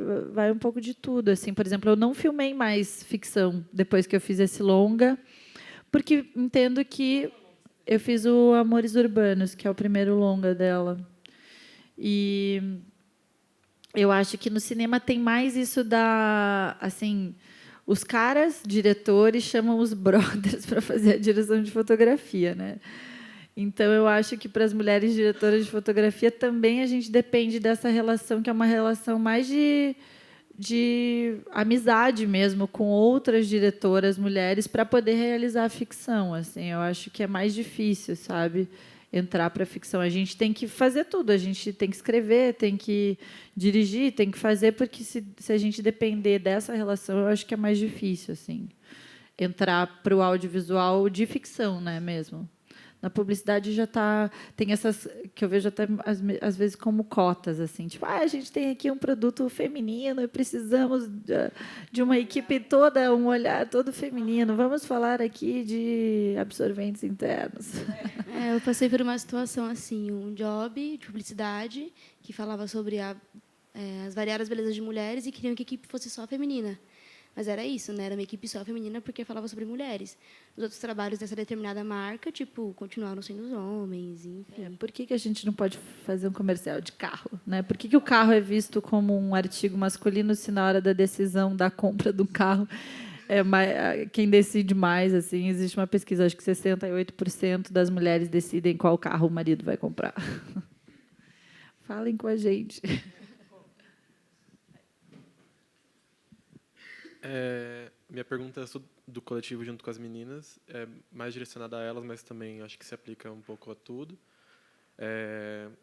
um pouco de tudo, assim. Por exemplo, eu não filmei mais ficção depois que eu fiz esse longa, porque entendo que eu fiz o Amores Urbanos, que é o primeiro longa dela. E eu acho que no cinema tem mais isso da, assim, os caras diretores chamam os brothers para fazer a direção de fotografia, né? Então, eu acho que para as mulheres diretoras de fotografia também a gente depende dessa relação, que é uma relação mais de amizade mesmo, com outras diretoras mulheres, para poder realizar a ficção. Assim, eu acho que é mais difícil, sabe, entrar para a ficção. A gente tem que fazer tudo, a gente tem que escrever, tem que dirigir, tem que fazer, porque se a gente depender dessa relação, eu acho que é mais difícil, assim, entrar para o audiovisual de ficção, né, mesmo. Na publicidade já tem essas que eu vejo até às vezes como cotas, assim, tipo, a gente tem aqui um produto feminino e precisamos de uma equipe toda, um olhar todo feminino. Vamos falar aqui de absorventes internos. Eu passei por uma situação assim, um job de publicidade que falava sobre as variadas belezas de mulheres e queriam que a equipe fosse só feminina. Mas era isso, né? Era uma equipe só feminina porque falava sobre mulheres. Os outros trabalhos dessa determinada marca, tipo, continuaram sendo os homens, enfim. Por que a gente não pode fazer um comercial de carro, né? Por que o carro é visto como um artigo masculino se na hora da decisão da compra do carro quem decide mais, assim, existe uma pesquisa, acho que 68% das mulheres decidem qual carro o marido vai comprar. Falem com a gente. Minha pergunta é do coletivo junto com as meninas, é mais direcionada a elas, mas também acho que se aplica um pouco a tudo.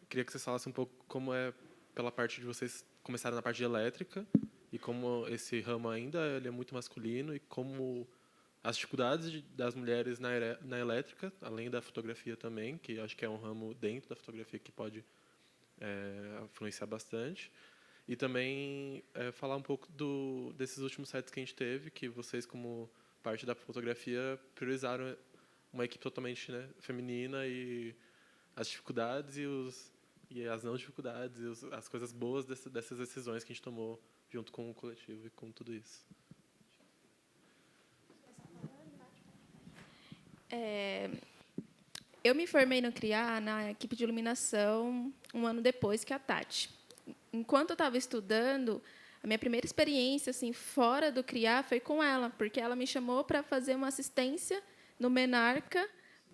Queria que vocês falassem um pouco como é pela parte de vocês começarem na parte de elétrica e como esse ramo ainda ele é muito masculino e como as dificuldades das mulheres na elétrica, além da fotografia também, que acho que é um ramo dentro da fotografia que pode influenciar bastante. E também falar um pouco desses últimos sets que a gente teve, que vocês, como parte da fotografia, priorizaram uma equipe totalmente, né, feminina e as dificuldades e as não dificuldades, e as coisas boas dessas decisões que a gente tomou junto com o coletivo e com tudo isso. Eu me formei no CRIA, na equipe de iluminação, um ano depois que a Tati. Enquanto eu estava estudando, a minha primeira experiência assim fora do CRIA foi com ela, porque ela me chamou para fazer uma assistência no Menarca,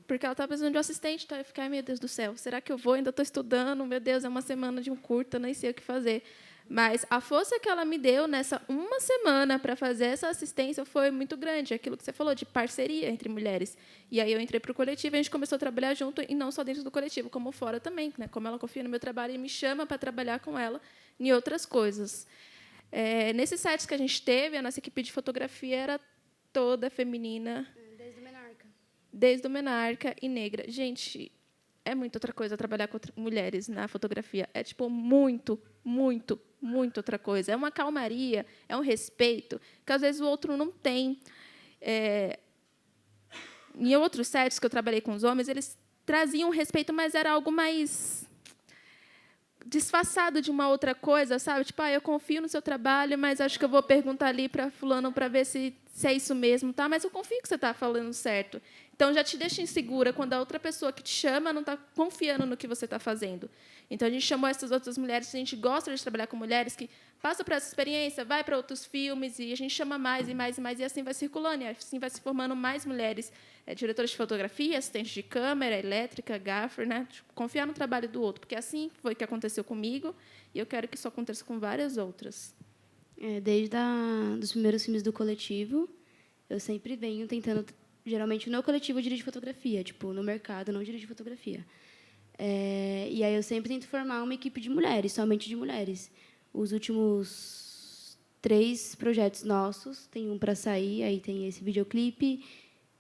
porque ela estava precisando de um assistente. Então eu fiquei, ai, meu Deus do céu, será que eu vou? Ainda estou estudando, meu Deus, é uma semana de um curta, nem sei o que fazer. Mas a força que ela me deu nessa uma semana para fazer essa assistência foi muito grande, aquilo que você falou, de parceria entre mulheres. E aí eu entrei para o coletivo e a gente começou a trabalhar junto, e não só dentro do coletivo, como fora também, né? Como ela confia no meu trabalho e me chama para trabalhar com ela em outras coisas. Nesses sites que a gente teve, a nossa equipe de fotografia era toda feminina. Desde o Menarca. Desde o Menarca e negra. Gente, é muito outra coisa trabalhar com mulheres na fotografia. É, tipo, muito, muito, muito outra coisa. É uma calmaria, é um respeito que, às vezes, o outro não tem. Em outros sets que eu trabalhei com os homens, eles traziam respeito, mas era algo mais disfarçado de uma outra coisa, sabe? Tipo, eu confio no seu trabalho, mas acho que eu vou perguntar ali para fulano para ver se é isso mesmo, tá? Mas eu confio que você está falando certo. Então, já te deixa insegura quando a outra pessoa que te chama não está confiando no que você está fazendo. Então, a gente chamou essas outras mulheres, a gente gosta de trabalhar com mulheres que passam por essa experiência, vai para outros filmes, e a gente chama mais e mais e mais, e assim vai circulando, e assim vai se formando mais mulheres, diretoras de fotografia, assistentes de câmera, elétrica, gaffer, né? Tipo, confiar no trabalho do outro, porque assim foi que aconteceu comigo, e eu quero que isso aconteça com várias outras. Desde dos primeiros filmes do coletivo, eu sempre venho tentando... Geralmente, no coletivo, eu dirijo fotografia. Tipo, no mercado, eu não dirijo fotografia. E aí eu sempre tento formar uma equipe de mulheres, somente de mulheres. Os últimos 3 projetos nossos, tem um para sair, aí tem esse videoclipe,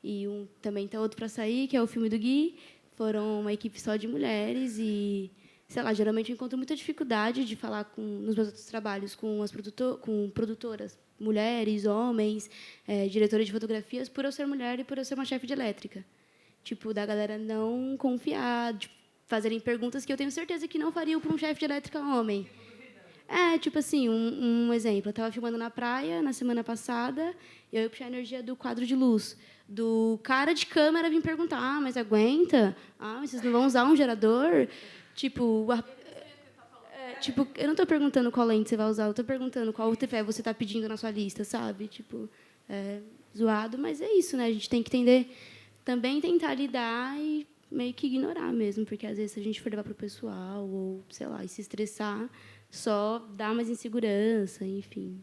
e também tem outro para sair, que é o filme do Gui. Foram uma equipe só de mulheres e, sei lá, geralmente eu encontro muita dificuldade de falar nos meus outros trabalhos com com produtoras, mulheres, homens, diretoras de fotografias, por eu ser mulher e por eu ser uma chefe de elétrica. Tipo, da galera não confiar, de fazerem perguntas que eu tenho certeza que não fariam para um chefe de elétrica homem. Tipo assim, um exemplo. Eu estava filmando na praia na semana passada e eu ia puxar a energia do quadro de luz. Do cara de câmera vir perguntar, mas aguenta? Mas vocês não vão usar um gerador? Tipo, eu não estou perguntando qual lente você vai usar, eu estou perguntando qual tripé você está pedindo na sua lista, sabe? Tipo, zoado, mas é isso, né? A gente tem que entender, também tentar lidar e meio que ignorar mesmo, porque às vezes se a gente for levar para o pessoal ou, sei lá, e se estressar, só dá mais insegurança, enfim.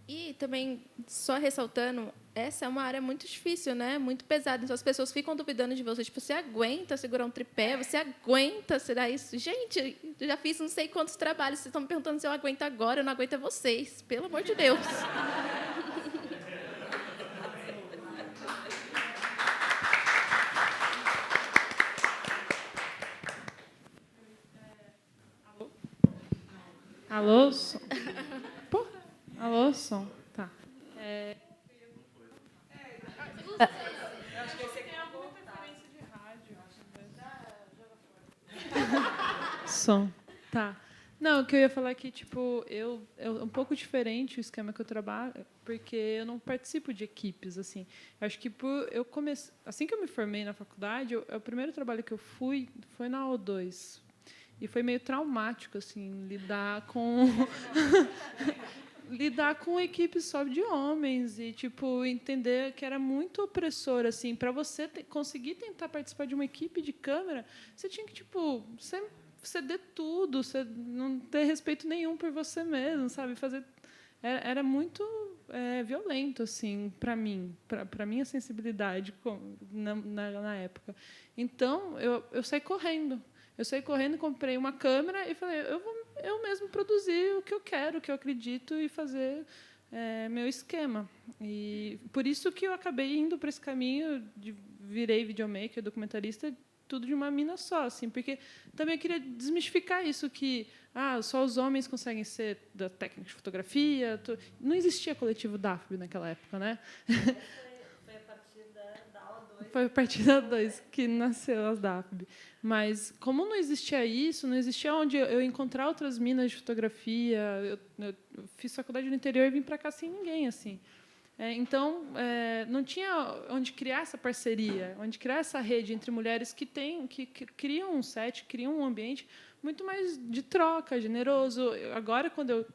E também, só ressaltando, essa é uma área muito difícil, né? Muito pesada. Então, as pessoas ficam duvidando de você. Tipo, você aguenta segurar um tripé? Você aguenta será isso? Gente, eu já fiz não sei quantos trabalhos. Vocês estão me perguntando se eu aguento agora. Eu não aguento vocês. Pelo amor de Deus. Alô, som? Pô, alô, som. Tá. Eu acho que você tem alguma interferência de rádio. Som. Tá. Não, o que eu ia falar é que, tipo, é um pouco diferente o esquema que eu trabalho, porque eu não participo de equipes, assim. Eu acho que assim que eu me formei na faculdade, o primeiro trabalho que eu foi na O2. E foi meio traumático, assim, lidar com equipes só de homens e, tipo, entender que era muito opressor, assim, para você conseguir tentar participar de uma equipe de câmera, você tinha que, tipo, ceder tudo, você não ter respeito nenhum por você mesmo, sabe? Era muito violento, assim, para mim, para minha sensibilidade na época. Então, eu saí correndo. Comprei uma câmera e falei, eu mesmo produzir o que eu quero, o que eu acredito e fazer meu esquema. E por isso que eu acabei indo para esse caminho, virei videomaker, documentarista, tudo de uma mina só, assim, porque também eu queria desmistificar isso que só os homens conseguem ser da técnica de fotografia. Não existia coletivo DAFB naquela época, né? Foi a partir da 2 que nasceu as DAFB. Mas, como não existia isso, não existia onde eu encontrar outras minas de fotografia. Eu fiz faculdade no interior e vim para cá sem ninguém, assim. Então, não tinha onde criar essa parceria, onde criar essa rede entre mulheres que criam um set, criam um ambiente muito mais de troca, generoso. Agora, quando eu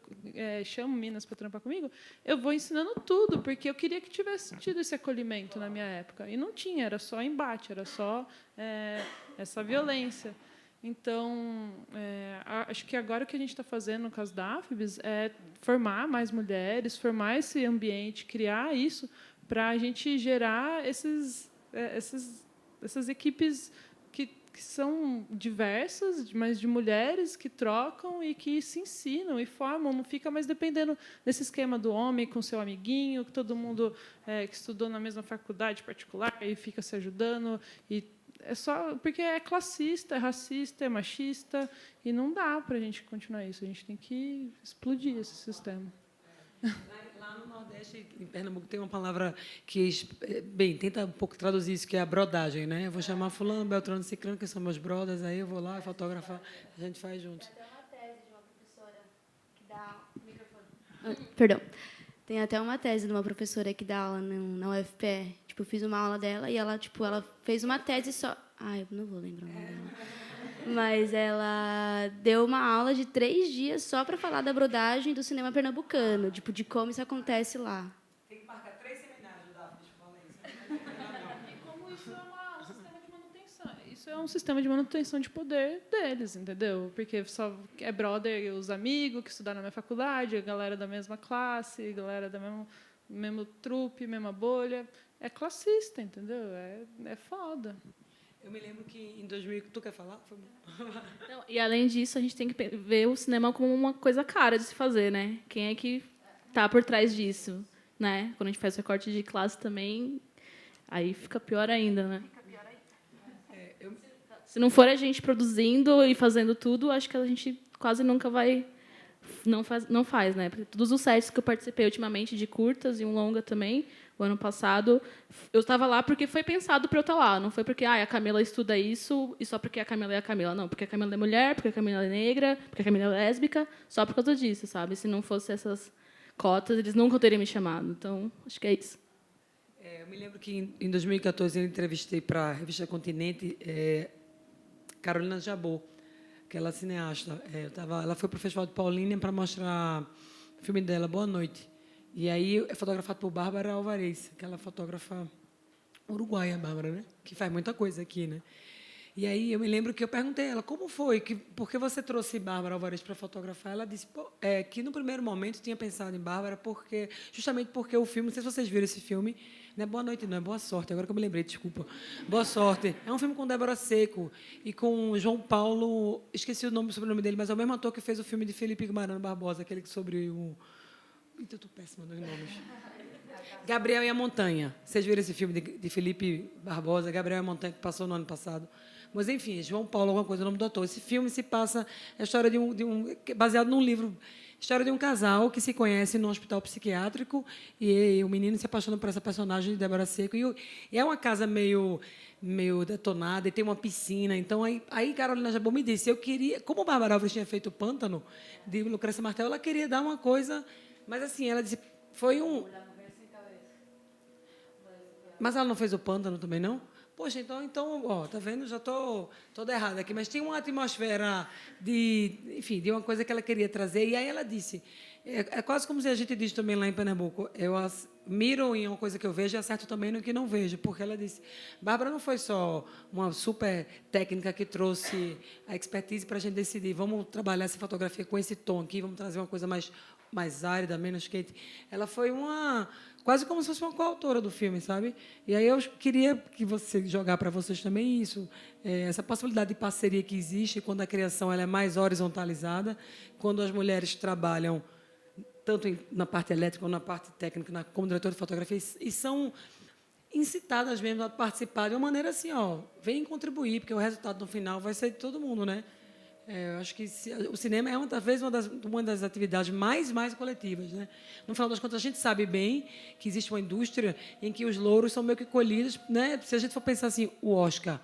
chamo minas para trampar comigo, eu vou ensinando tudo, porque eu queria que tivesse tido esse acolhimento na minha época. E não tinha, era só embate, era só essa violência. Então, acho que agora o que a gente está fazendo no caso da AFBS é formar mais mulheres, formar esse ambiente, criar isso para a gente gerar essas equipes que são diversas, mas de mulheres que trocam e que se ensinam e formam, não fica mais dependendo desse esquema do homem com seu amiguinho, que todo mundo que estudou na mesma faculdade particular e fica se ajudando. E é só porque é classista, é racista, é machista, e não dá para a gente continuar isso. A gente tem que explodir esse sistema. Lá Lá no Nordeste, em Pernambuco, tem uma palavra que, bem, tenta um pouco traduzir isso, que é a brodagem, né? Eu vou chamar fulano, beltrano, ciclano, que são meus brothers, aí eu vou lá, fotografar, a gente faz junto. Tem até uma tese de uma professora que dá... Perdão. Tem até uma tese de uma professora que dá aula na UFPE. Tipo, eu fiz uma aula dela e ela, tipo, ela fez uma tese só... Ai, eu não vou lembrar o nome dela. Mas ela deu uma aula de 3 dias só para falar da brodagem do cinema pernambucano, tipo, de como isso acontece lá. Tem que marcar 3 seminários do Davi, deixa eu falar isso. E como isso é um sistema de manutenção. Isso é um sistema de manutenção de poder deles, entendeu? Porque só é brother os amigos que estudaram na minha faculdade, a galera da mesma classe, a galera da mesmo trupe, mesma bolha. É classista, entendeu? É foda. Eu me lembro que em 2000... Tu quer falar? Não, e, além disso, a gente tem que ver o cinema como uma coisa cara de se fazer, né? Quem é que está por trás disso, né? Quando a gente faz recorte de classe também, aí fica pior ainda, né? Se não for a gente produzindo e fazendo tudo, acho que a gente quase nunca vai... Não faz, né? Porque todos os sets que eu participei ultimamente, de curtas e um longa também, o ano passado, eu estava lá porque foi pensado para eu estar lá. Não foi porque a Camila estuda isso e só porque a Camila é a Camila. Não, porque a Camila é mulher, porque a Camila é negra, porque a Camila é lésbica, só por causa disso, sabe? Se não fosse essas cotas, eles nunca teriam me chamado. Então, acho que é isso. Eu me lembro que em 2014 eu entrevistei para a revista Continente Carolina Jabot, aquela cineasta. Ela foi para o Festival de Paulínia para mostrar o filme dela, Boa Noite. E aí é fotografado por Bárbara Alvarez, aquela fotógrafa uruguaia, Bárbara, né? Que faz muita coisa aqui, né? E aí eu me lembro que eu perguntei a ela como foi, por que você trouxe Bárbara Alvarez para fotografar? Ela disse que no primeiro momento tinha pensado em Bárbara justamente porque o filme, não sei se vocês viram esse filme, não é Boa Noite, não, é Boa Sorte, agora que eu me lembrei, desculpa. Boa Sorte. É um filme com Débora Seco e com João Paulo, esqueci o sobrenome dele, mas é o mesmo ator que fez o filme de Felipe Guimarães Barbosa, aquele que sobre o... Eu estou péssima nos nomes. Gabriel e a Montanha. Vocês viram esse filme de Felipe Barbosa, Gabriel e a Montanha, que passou no ano passado? Mas, enfim, João Paulo, alguma coisa, o nome do ator. Esse filme se passa... É a história baseado num livro... História de um casal que se conhece num hospital psiquiátrico e o menino se apaixona por essa personagem de Débora Seco. E é uma casa meio detonada e tem uma piscina. Então, aí Carolina Jabot me disse, eu queria... Como Bárbara Alves tinha feito o Pântano, de Lucrécia Martel, ela queria dar uma coisa... Mas, assim, ela disse... Foi um... Mas ela não fez o Pântano também, não? Poxa, então, ó, tá vendo? Já estou toda errada aqui, mas tinha uma atmosfera de uma coisa que ela queria trazer. E aí ela disse, é quase como se a gente diz também lá em Pernambuco, eu miro em uma coisa que eu vejo e acerto também no que não vejo, porque ela disse, Bárbara não foi só uma super técnica que trouxe a expertise para a gente decidir, vamos trabalhar essa fotografia com esse tom aqui, vamos trazer uma coisa mais árida, menos quente. Ela foi quase como se fosse uma coautora do filme, sabe? E aí eu queria que você jogar para vocês também isso, essa possibilidade de parceria que existe quando a criação ela é mais horizontalizada, quando as mulheres trabalham tanto na parte elétrica como na parte técnica, como diretor de fotografia, e são incitadas mesmo a participar de uma maneira assim, ó, vem contribuir, porque o resultado no final vai ser de todo mundo, né? Eu acho que o cinema é talvez uma das atividades mais coletivas, né? No final das contas, a gente sabe bem que existe uma indústria em que os louros são meio que colhidos, né? Se a gente for pensar assim, o Oscar,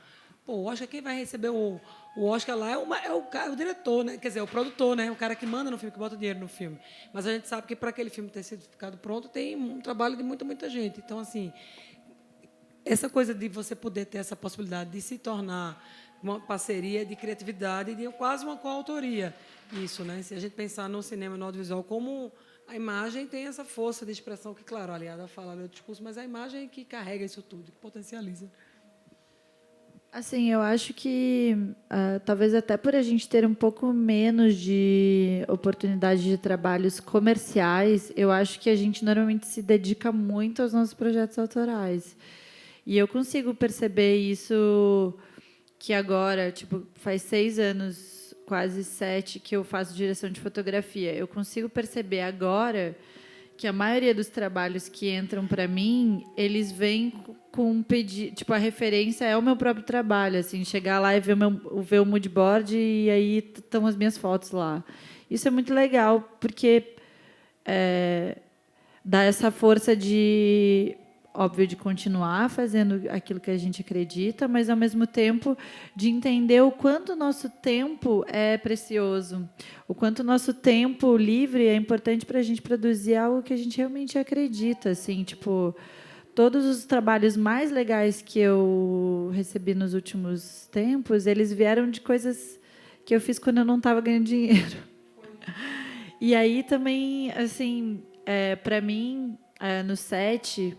o Oscar, quem vai receber o Oscar lá é o diretor, né? Quer dizer, o produtor, né? O cara que manda no filme, que bota dinheiro no filme. Mas a gente sabe que para aquele filme ter sido ficado pronto tem um trabalho de muita gente. Então, assim, essa coisa de você poder ter essa possibilidade de se tornar uma parceria de criatividade, de quase uma coautoria. Isso, né? Se a gente pensar no cinema, no audiovisual, como a imagem tem essa força de expressão que, claro, aliada à fala do discurso, mas a imagem é que carrega isso tudo, que potencializa. Assim, eu acho que, talvez até por a gente ter um pouco menos de oportunidade de trabalhos comerciais, eu acho que a gente normalmente se dedica muito aos nossos projetos autorais. E eu consigo perceber isso, que agora, tipo, faz 6 anos, quase 7, que eu faço direção de fotografia. Eu consigo perceber agora que a maioria dos trabalhos que entram para mim, eles vêm com um pedido, tipo, a referência é o meu próprio trabalho, assim, chegar lá e ver o mood board e aí estão as minhas fotos lá. Isso é muito legal, porque dá essa força de, óbvio, de continuar fazendo aquilo que a gente acredita, mas, ao mesmo tempo, de entender o quanto o nosso tempo é precioso, o quanto o nosso tempo livre é importante para a gente produzir algo que a gente realmente acredita. Assim, tipo, todos os trabalhos mais legais que eu recebi nos últimos tempos, eles vieram de coisas que eu fiz quando eu não estava ganhando dinheiro. E aí também, assim, para mim, no set,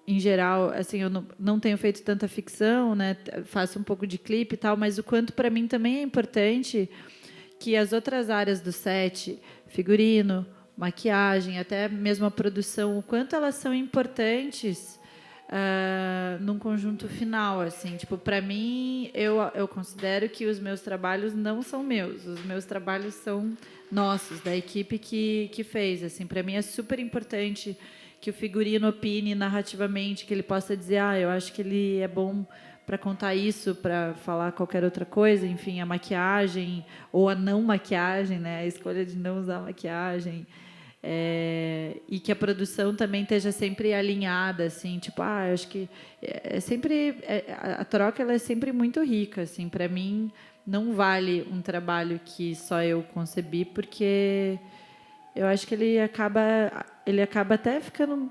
em geral, assim, eu não tenho feito tanta ficção, né? Faço um pouco de clipe e tal, mas o quanto para mim também é importante que as outras áreas do set, figurino, maquiagem, até mesmo a produção, o quanto elas são importantes num conjunto final, assim, tipo, para mim, eu considero que os meus trabalhos não são meus, os meus trabalhos são nossos, da equipe que fez, assim, para mim é super importante que o figurino opine narrativamente, que ele possa dizer, eu acho que ele é bom para contar isso, para falar qualquer outra coisa, enfim, a maquiagem ou a não maquiagem, né, a escolha de não usar maquiagem, e que a produção também esteja sempre alinhada, assim, tipo, eu acho que a troca ela é sempre muito rica, assim, para mim não vale um trabalho que só eu concebi, porque eu acho que ele acaba até ficando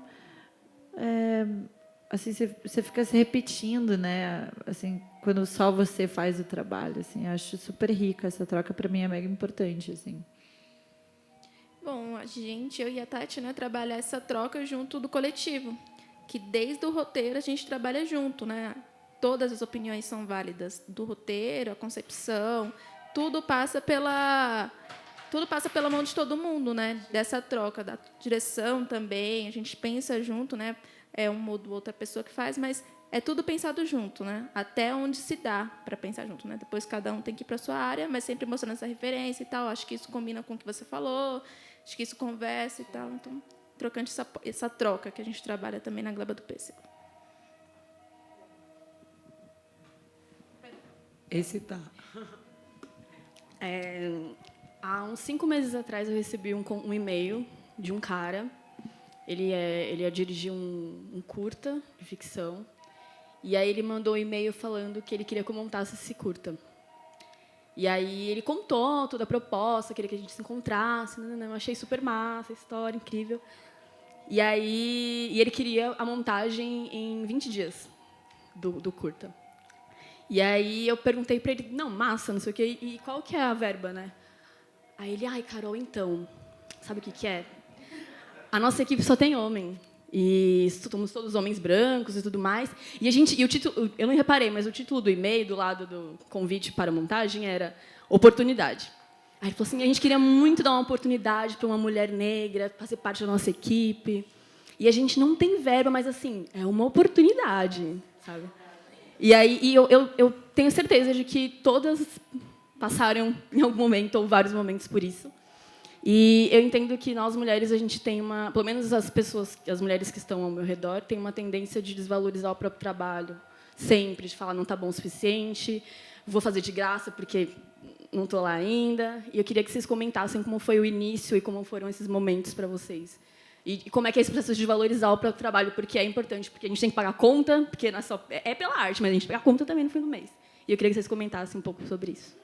assim, você fica se repetindo, né? Assim, quando só você faz o trabalho, assim, eu acho super rica essa troca, para mim é mega importante, assim. Bom, eu e a Tati, né, trabalhar essa troca junto do coletivo, que desde o roteiro a gente trabalha junto, né? Todas as opiniões são válidas, do roteiro, a concepção, tudo passa pela mão de todo mundo, né? Dessa troca, da direção também, a gente pensa junto, né? É uma ou outra pessoa que faz, mas é tudo pensado junto, né? Até onde se dá para pensar junto, né? Depois cada um tem que ir para a sua área, mas sempre mostrando essa referência e tal. Acho que isso combina com o que você falou, acho que isso conversa e tal. Então, trocando essa troca que a gente trabalha também na Gleba do Pêssego. Esse tá. Há uns 5 meses atrás, eu recebi um e-mail de um cara. Ele ia dirigir um curta de ficção. E aí ele mandou um e-mail falando que ele queria que eu montasse esse curta. E aí ele contou toda a proposta, queria que a gente se encontrasse. Eu achei super massa a história, incrível. E ele queria a montagem em 20 dias do curta. E aí eu perguntei para ele, não, massa, não sei o quê, e qual que é a verba, né? Aí ele, Carol, então, sabe o que é? A nossa equipe só tem homem. E somos todos homens brancos e tudo mais. E o título, eu não reparei, mas o título do e-mail, do lado do convite para a montagem, era Oportunidade. Aí ele falou assim, a gente queria muito dar uma oportunidade para uma mulher negra fazer parte da nossa equipe. E a gente não tem verba, mas, assim, é uma oportunidade, sabe? E aí eu tenho certeza de que todas passaram em algum momento ou vários momentos por isso. E eu entendo que nós mulheres a gente tem pelo menos as mulheres que estão ao meu redor, têm uma tendência de desvalorizar o próprio trabalho, sempre de falar não está bom o suficiente, vou fazer de graça porque não estou lá ainda. E eu queria que vocês comentassem como foi o início e como foram esses momentos para vocês. E como é que é esse processo de valorizar o próprio trabalho, porque é importante, porque a gente tem que pagar conta, porque não é só pela arte, mas a gente paga conta também no fim do mês. E eu queria que vocês comentassem um pouco sobre isso.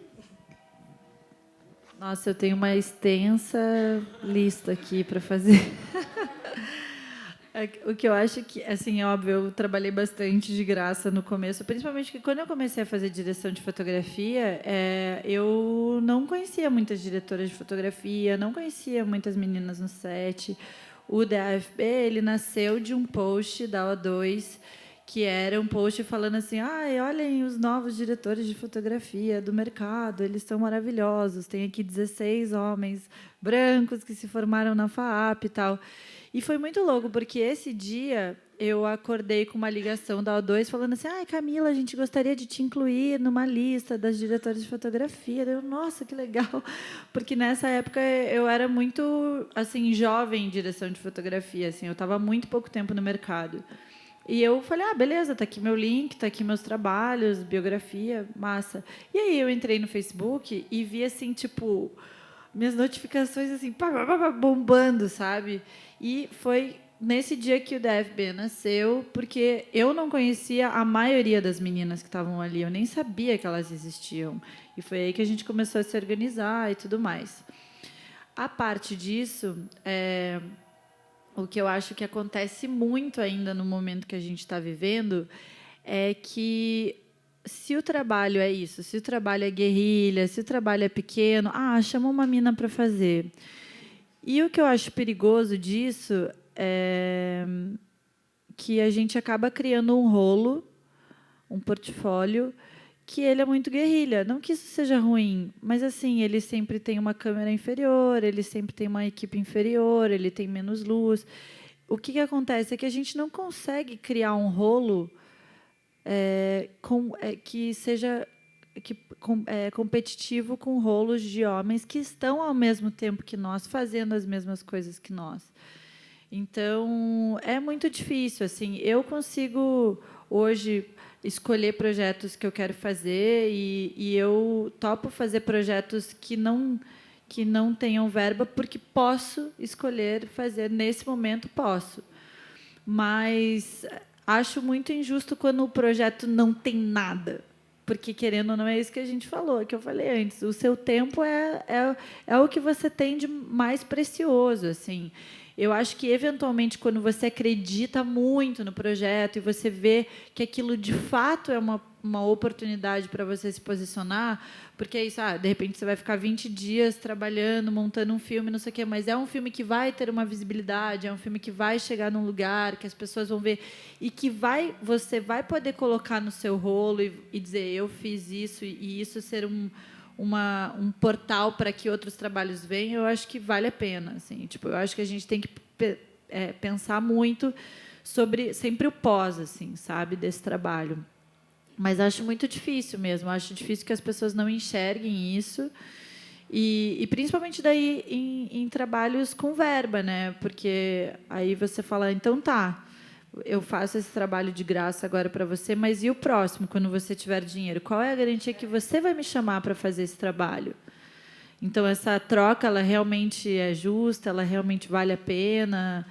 Nossa, eu tenho uma extensa lista aqui para fazer. O que eu acho que, assim, óbvio, eu trabalhei bastante de graça no começo, principalmente porque quando eu comecei a fazer direção de fotografia, eu não conhecia muitas diretoras de fotografia, não conhecia muitas meninas no set. O DAFB, ele nasceu de um post da O2, que era um post falando assim, olhem os novos diretores de fotografia do mercado, eles são maravilhosos, tem aqui 16 homens brancos que se formaram na FAAP e tal. E foi muito louco, porque esse dia eu acordei com uma ligação da O2 falando assim, Camila, a gente gostaria de te incluir numa lista das diretoras de fotografia. Eu, nossa, que legal, porque nessa época eu era muito assim jovem em direção de fotografia, assim, eu estava há muito pouco tempo no mercado. E eu falei, beleza, tá aqui meu link, tá aqui meus trabalhos, biografia, massa. E aí eu entrei no Facebook e vi assim, tipo, minhas notificações assim, bombando, sabe? E foi nesse dia que o DFB nasceu, porque eu não conhecia a maioria das meninas que estavam ali, eu nem sabia que elas existiam. E foi aí que a gente começou a se organizar e tudo mais. A parte disso, o que eu acho que acontece muito ainda no momento que a gente está vivendo é que, se o trabalho é isso, se o trabalho é guerrilha, se o trabalho é pequeno, chama uma mina para fazer. E o que eu acho perigoso disso é que a gente acaba criando um rolo, um portfólio, que ele é muito guerrilha. Não que isso seja ruim, mas assim, ele sempre tem uma câmera inferior, ele sempre tem uma equipe inferior, ele tem menos luz. O que acontece é que a gente não consegue criar um rolo que seja competitivo com rolos de homens que estão ao mesmo tempo que nós, fazendo as mesmas coisas que nós. Então, é muito difícil. Assim, eu consigo, hoje, escolher projetos que eu quero fazer e eu topo fazer projetos que não tenham verba, porque posso escolher fazer. Nesse momento, posso. Mas acho muito injusto quando o projeto não tem nada. Porque, querendo ou não, é isso que a gente falou, que eu falei antes. O seu tempo é o que você tem de mais precioso. Assim. Eu acho que, eventualmente, quando você acredita muito no projeto e você vê que aquilo, de fato, é uma oportunidade para você se posicionar, porque é isso, de repente, você vai ficar 20 dias trabalhando, montando um filme, não sei o quê, mas é um filme que vai ter uma visibilidade, é um filme que vai chegar num lugar, que as pessoas vão ver, e que você vai poder colocar no seu rolo e dizer, eu fiz isso, e isso ser um portal para que outros trabalhos venham, eu acho que vale a pena. Assim, tipo, eu acho que a gente tem que pensar muito sobre sempre o pós, assim, sabe, desse trabalho. Mas acho muito difícil mesmo. Acho difícil que as pessoas não enxerguem isso. E principalmente daí em trabalhos com verba, né? Porque aí você fala, então tá, eu faço esse trabalho de graça agora para você, mas e o próximo, quando você tiver dinheiro? Qual é a garantia que você vai me chamar para fazer esse trabalho? Então, essa troca, ela realmente é justa, ela realmente vale a pena.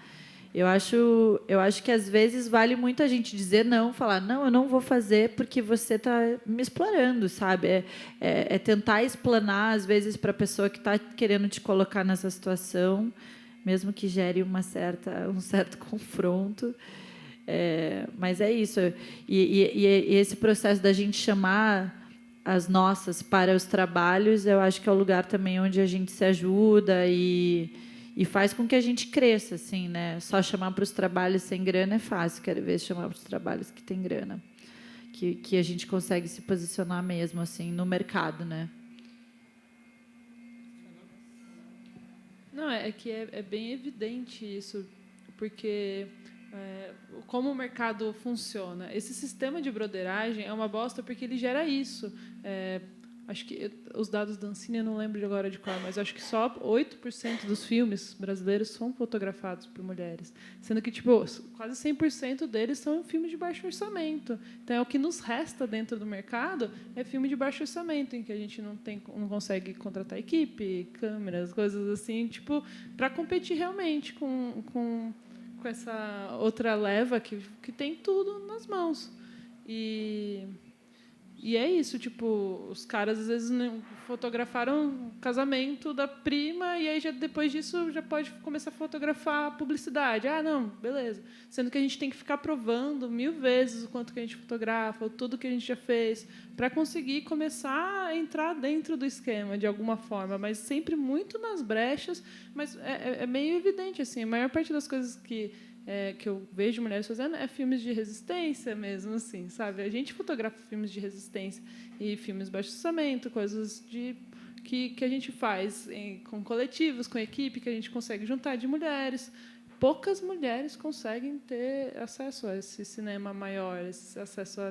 Eu acho que, às vezes, vale muito a gente dizer não, falar, não, eu não vou fazer porque você está me explorando, sabe? É tentar explanar, às vezes, para a pessoa que está querendo te colocar nessa situação, mesmo que gere um certo confronto. Mas é isso. E esse processo da gente chamar as nossas para os trabalhos, eu acho que é o lugar também onde a gente se ajuda e faz com que a gente cresça, assim, né? Só chamar para os trabalhos sem grana é fácil, quero ver chamar para os trabalhos que tem grana, que a gente consegue se posicionar mesmo, assim, no mercado, né? Não, é que é bem evidente isso, porque como o mercado funciona. Esse sistema de broderagem é uma bosta porque ele gera isso. Acho que os dados da Ancine eu não lembro agora de qual, mas acho que só 8% dos filmes brasileiros são fotografados por mulheres, sendo que quase 100% deles são filmes de baixo orçamento. Então, o que nos resta dentro do mercado é filme de baixo orçamento, em que a gente não consegue contratar equipe, câmeras, coisas assim, para competir realmente com essa outra leva que tem tudo nas mãos. E é isso, os caras às vezes fotografaram o casamento da prima e aí depois disso já pode começar a fotografar a publicidade. Não, beleza. Sendo que a gente tem que ficar provando 1000 vezes o quanto que a gente fotografa, tudo que a gente já fez, para conseguir começar a entrar dentro do esquema de alguma forma, mas sempre muito nas brechas, mas é meio evidente, assim, a maior parte das coisas que eu vejo mulheres fazendo filmes de resistência mesmo, assim, sabe? A gente fotografa filmes de resistência e filmes de baixo orçamento, coisas que a gente faz com coletivos, com equipe, que a gente consegue juntar de mulheres. Poucas mulheres conseguem ter acesso a esse cinema maior, esse acesso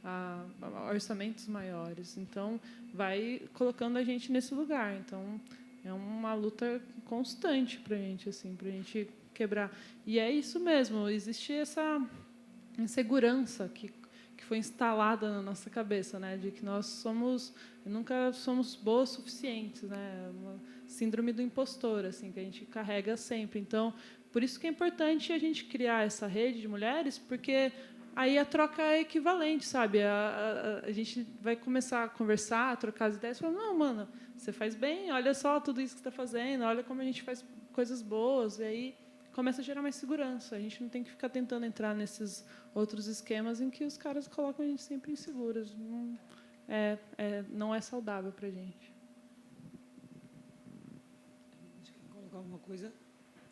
a orçamentos maiores. Então, vai colocando a gente nesse lugar. Então, é uma luta constante para a gente, assim, para a gente quebrar. E é isso mesmo, existe essa insegurança que foi instalada na nossa cabeça, né, de que nós nunca somos boas o suficientes, né, uma síndrome do impostor, assim, que a gente carrega sempre. Então, Por isso que é importante a gente criar essa rede de mulheres, porque aí a troca é equivalente, sabe? A gente vai começar a conversar, a trocar as ideias, falar, não, mano, você faz bem, olha só tudo isso que você está fazendo, olha como a gente faz coisas boas, e aí começa a gerar mais segurança. A gente não tem que ficar tentando entrar nesses outros esquemas em que os caras colocam a gente sempre inseguras. Não é saudável para a gente. Quer colocar alguma coisa?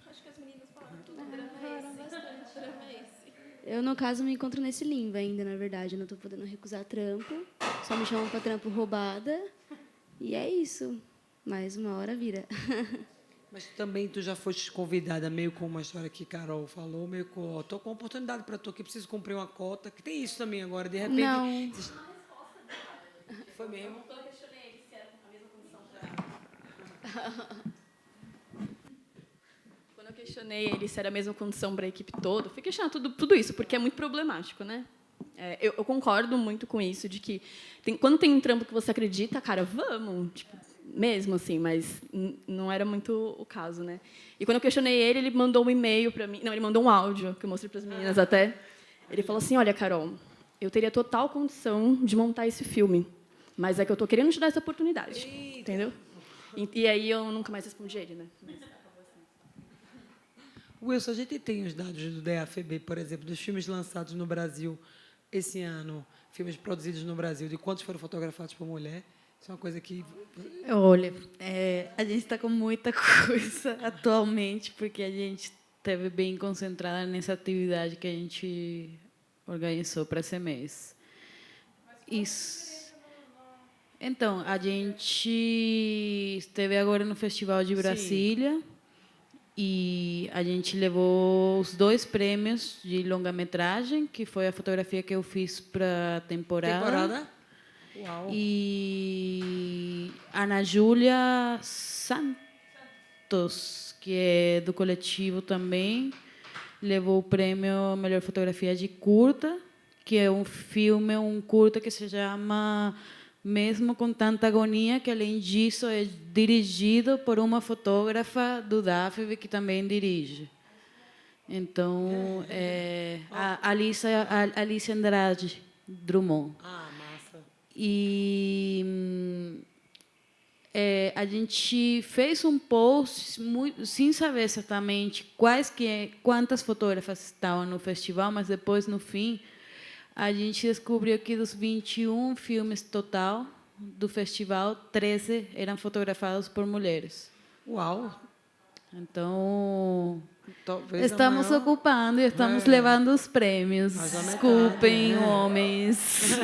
Acho que as meninas falaram tudo. Falaram bastante. Drama é esse. Eu, no caso, me encontro nesse limbo ainda, na verdade. Eu não estou podendo recusar trampo. Só me chamam para trampo roubada. E é isso. Mais uma hora vira. Mas também tu já foste convidada, meio com uma história que Carol falou, meio com, ó, tô com uma oportunidade para tu aqui, preciso cumprir uma cota, que tem isso também agora, de repente... Não. Foi mesmo? Quando eu questionei ele se era a mesma condição para... Quando eu questionei ele se era a mesma condição para a equipe toda, fui questionar tudo isso, porque é muito problemático, né? Eu concordo muito com isso, de que quando tem um trampo que você acredita, cara, vamos, tipo, mesmo assim, mas não era muito o caso, né? E quando eu questionei ele mandou um e-mail para mim, não, ele mandou um áudio que eu mostrei para as meninas até. Ele falou assim: "Olha, Carol, eu teria total condição de montar esse filme, mas é que eu estou querendo te dar essa oportunidade", entendeu? E aí eu nunca mais respondi ele, né? Wilson, a gente tem os dados do DAFB, por exemplo, dos filmes lançados no Brasil esse ano, filmes produzidos no Brasil, de quantos foram fotografados por mulher? Isso é uma coisa que... Olha, a gente está com muita coisa atualmente, porque a gente esteve bem concentrada nessa atividade que a gente organizou para esse mês. Isso. Então, a gente esteve agora no Festival de Brasília. Sim. E a gente levou os 2 prêmios de longa-metragem, que foi a fotografia que eu fiz para a temporada. Uau. E Ana Júlia Santos, que é do coletivo também, levou o prêmio Melhor Fotografia de Curta, que é um filme, um curta que se chama Mesmo com Tanta Agonia, que, além disso, é dirigido por uma fotógrafa do DAFB, que também dirige. Então, a Alice Andrade Drummond. Ah, massa. E a gente fez um post sem saber exatamente quantas fotógrafas estavam no festival, mas depois, no fim, a gente descobriu que dos 21 filmes total do festival, 13 eram fotografados por mulheres. Uau! Então, talvez estamos ocupando e estamos levando os prêmios. Desculpem, metade, homens.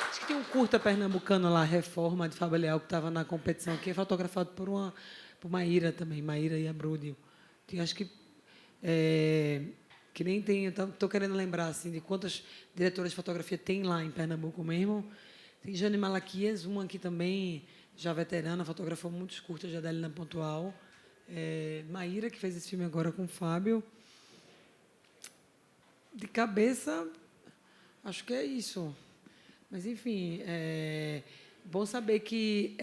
Acho que tem um curta pernambucano lá, Reforma, de Fábio Leal, que estava na competição, que é fotografado por Maíra também, Maíra e Abrúdio. Acho que nem tem... Estou querendo lembrar assim, de quantas diretoras de fotografia tem lá em Pernambuco mesmo. Tem Jane Malaquias, uma aqui também, já veterana, fotografou muitos curtas já dela na Pontual. Maíra, que fez esse filme agora com o Fábio. De cabeça, acho que é isso. Mas, enfim, bom saber que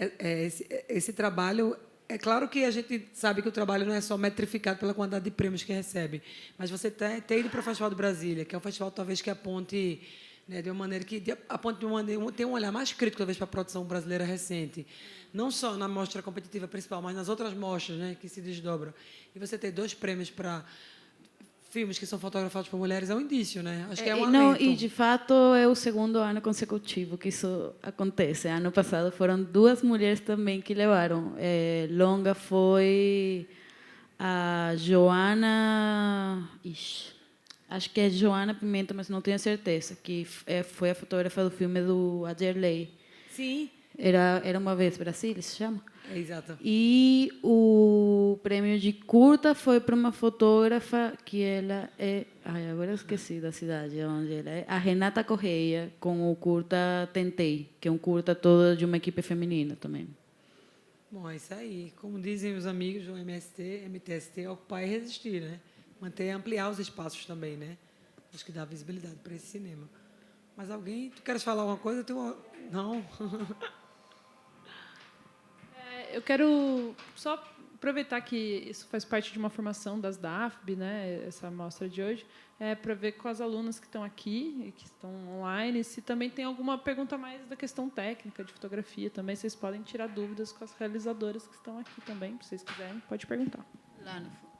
esse trabalho... É claro que a gente sabe que o trabalho não é só metrificado pela quantidade de prêmios que recebe, mas você ter ido para o Festival de Brasília, que é um festival talvez que aponte, né, de uma maneira que tem um olhar mais crítico talvez para a produção brasileira recente, não só na mostra competitiva principal, mas nas outras mostras, né, que se desdobram. E você ter 2 prêmios para filmes que são fotografados por mulheres é um indício, né? Acho que é um alento. E, de fato, é o 2º ano consecutivo que isso acontece. Ano passado foram 2 mulheres também que levaram. Longa foi a Joana... acho que é Joana Pimenta, mas não tenho certeza, que foi a fotógrafa do filme do Aderley. Sim. Era Uma Vez Brasília, se chama? Exato. E o prêmio de curta foi para uma fotógrafa que ela é... agora eu esqueci da cidade onde ela é. A Renata Correia, com o curta Tentei, que é um curta todo de uma equipe feminina também. Bom, é isso aí. Como dizem os amigos do MTST, ocupar e resistir, né? Manter e ampliar os espaços também, né? Acho que dá visibilidade para esse cinema. Mas alguém... Tu queres falar alguma coisa? Não? Eu quero só aproveitar que isso faz parte de uma formação das DAFB, né, essa mostra de hoje, para ver com as alunas que estão aqui e que estão online, se também tem alguma pergunta mais da questão técnica de fotografia também, vocês podem tirar dúvidas com as realizadoras que estão aqui também, se vocês quiserem, pode perguntar. Lá no fundo.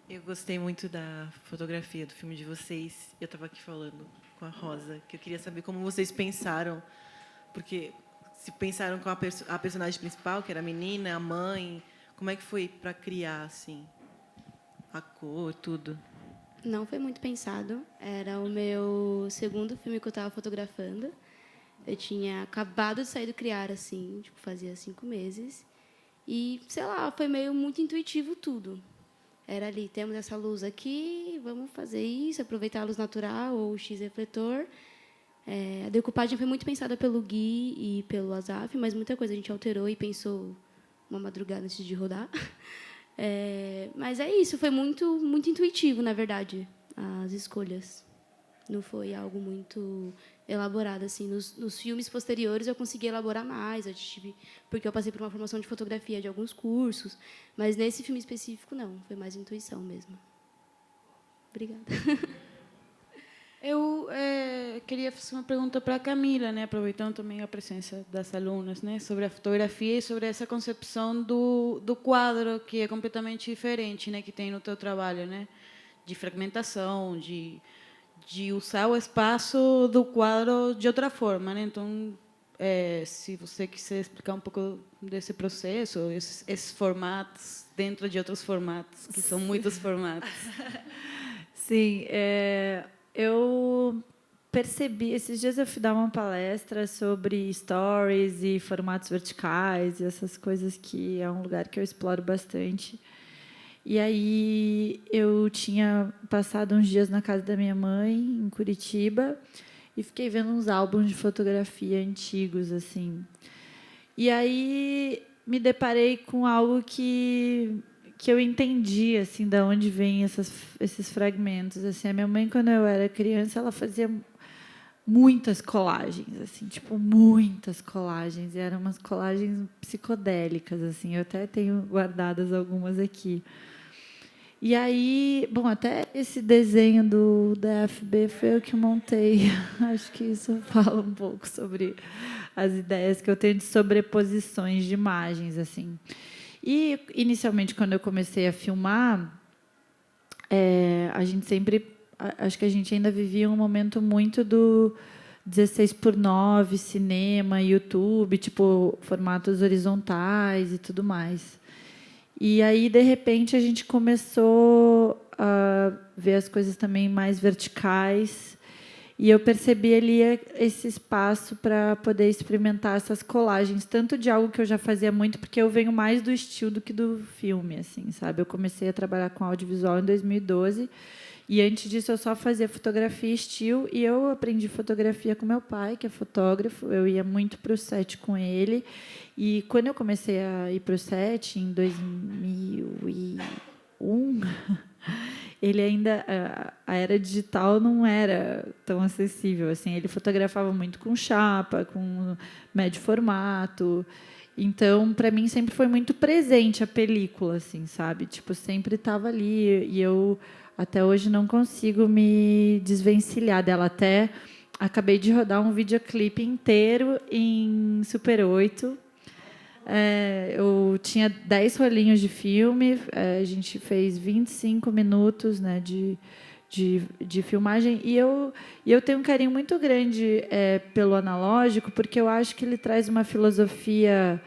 Eu gostei muito da fotografia do filme de vocês. Eu estava aqui falando com a Rosa, que eu queria saber como vocês pensaram, porque se pensaram com a personagem principal, que era a menina, a mãe, como é que foi para criar assim a cor, tudo? Não foi muito pensado. Era o meu segundo filme que eu estava fotografando. Eu tinha acabado de sair do Criar, assim, tipo, fazia 5 meses. E, sei lá, foi meio muito intuitivo tudo. Era ali, temos essa luz aqui, vamos fazer isso, aproveitar a luz natural ou o X-refletor. A decupagem foi muito pensada pelo Gui e pelo Azaf, mas muita coisa a gente alterou e pensou uma madrugada antes de rodar. Mas é isso, foi muito, muito intuitivo, na verdade, as escolhas. Não foi algo muito elaborado. Assim. Nos filmes posteriores, eu consegui elaborar mais, porque eu passei por uma formação de fotografia de alguns cursos, mas nesse filme específico, não. Foi mais intuição mesmo. Obrigada. Eu queria fazer uma pergunta para a Camila, né, aproveitando também a presença das alunas, né, sobre a fotografia e sobre essa concepção do quadro, que é completamente diferente, né, que tem no teu trabalho, né, de fragmentação, de usar o espaço do quadro de outra forma, né? Então, se você quiser explicar um pouco desse processo, esses formatos dentro de outros formatos, que são muitos formatos. Sim, eu percebi, esses dias eu fui dar uma palestra sobre stories e formatos verticais, e essas coisas que é um lugar que eu exploro bastante. E aí eu tinha passado uns dias na casa da minha mãe, em Curitiba, e fiquei vendo uns álbuns de fotografia antigos, assim. E aí me deparei com algo que eu entendi, assim, de onde vêm esses fragmentos. Assim, a minha mãe, quando eu era criança, ela fazia muitas colagens, assim, tipo, muitas colagens. E eram umas colagens psicodélicas, assim. Eu até tenho guardadas algumas aqui. E aí, bom, até esse desenho do DFB foi eu que montei. Acho que isso fala um pouco sobre as ideias que eu tenho de sobreposições de imagens, assim. E, inicialmente, quando eu comecei a filmar, a gente sempre... Acho que a gente ainda vivia um momento muito do 16:9, cinema, YouTube, tipo, formatos horizontais e tudo mais. E aí, de repente, a gente começou a ver as coisas também mais verticais. E eu percebi ali esse espaço para poder experimentar essas colagens, tanto de algo que eu já fazia muito, porque eu venho mais do estilo do que do filme, assim, sabe? Eu comecei a trabalhar com audiovisual em 2012, e antes disso eu só fazia fotografia e estilo, e eu aprendi fotografia com meu pai, que é fotógrafo. Eu ia muito para o set com ele, e quando eu comecei a ir para o set, em 2001... ele ainda, a era digital não era tão acessível, assim. Ele fotografava muito com chapa, com médio formato. Então, para mim, sempre foi muito presente a película, assim, sabe? Tipo, sempre estava ali, e eu até hoje não consigo me desvencilhar dela. Até acabei de rodar um videoclipe inteiro em Super 8. Eu tinha 10 rolinhos de filme, a gente fez 25 minutos, né, de filmagem, e eu tenho um carinho muito grande pelo analógico, porque eu acho que ele traz uma filosofia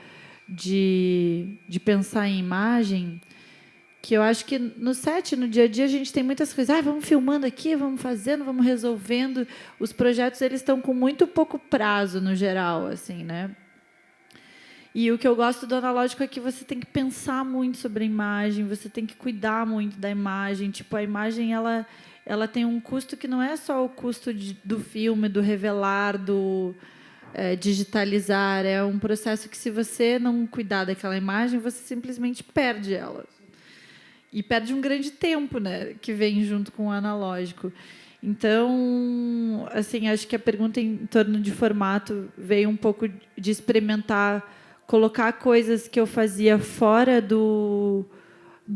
de pensar em imagem, que eu acho que no set, no dia a dia, a gente tem muitas coisas. Vamos filmando aqui, vamos fazendo, vamos resolvendo. Os projetos, eles estão com muito pouco prazo, no geral, assim, né? E o que eu gosto do analógico é que você tem que pensar muito sobre a imagem, você tem que cuidar muito da imagem. Tipo, a imagem ela tem um custo que não é só o custo do filme, do revelar, do digitalizar. É um processo que, se você não cuidar daquela imagem, você simplesmente perde ela. E perde um grande tempo, né, que vem junto com o analógico. Então, assim, acho que a pergunta em torno de formato veio um pouco de experimentar colocar coisas que eu fazia fora do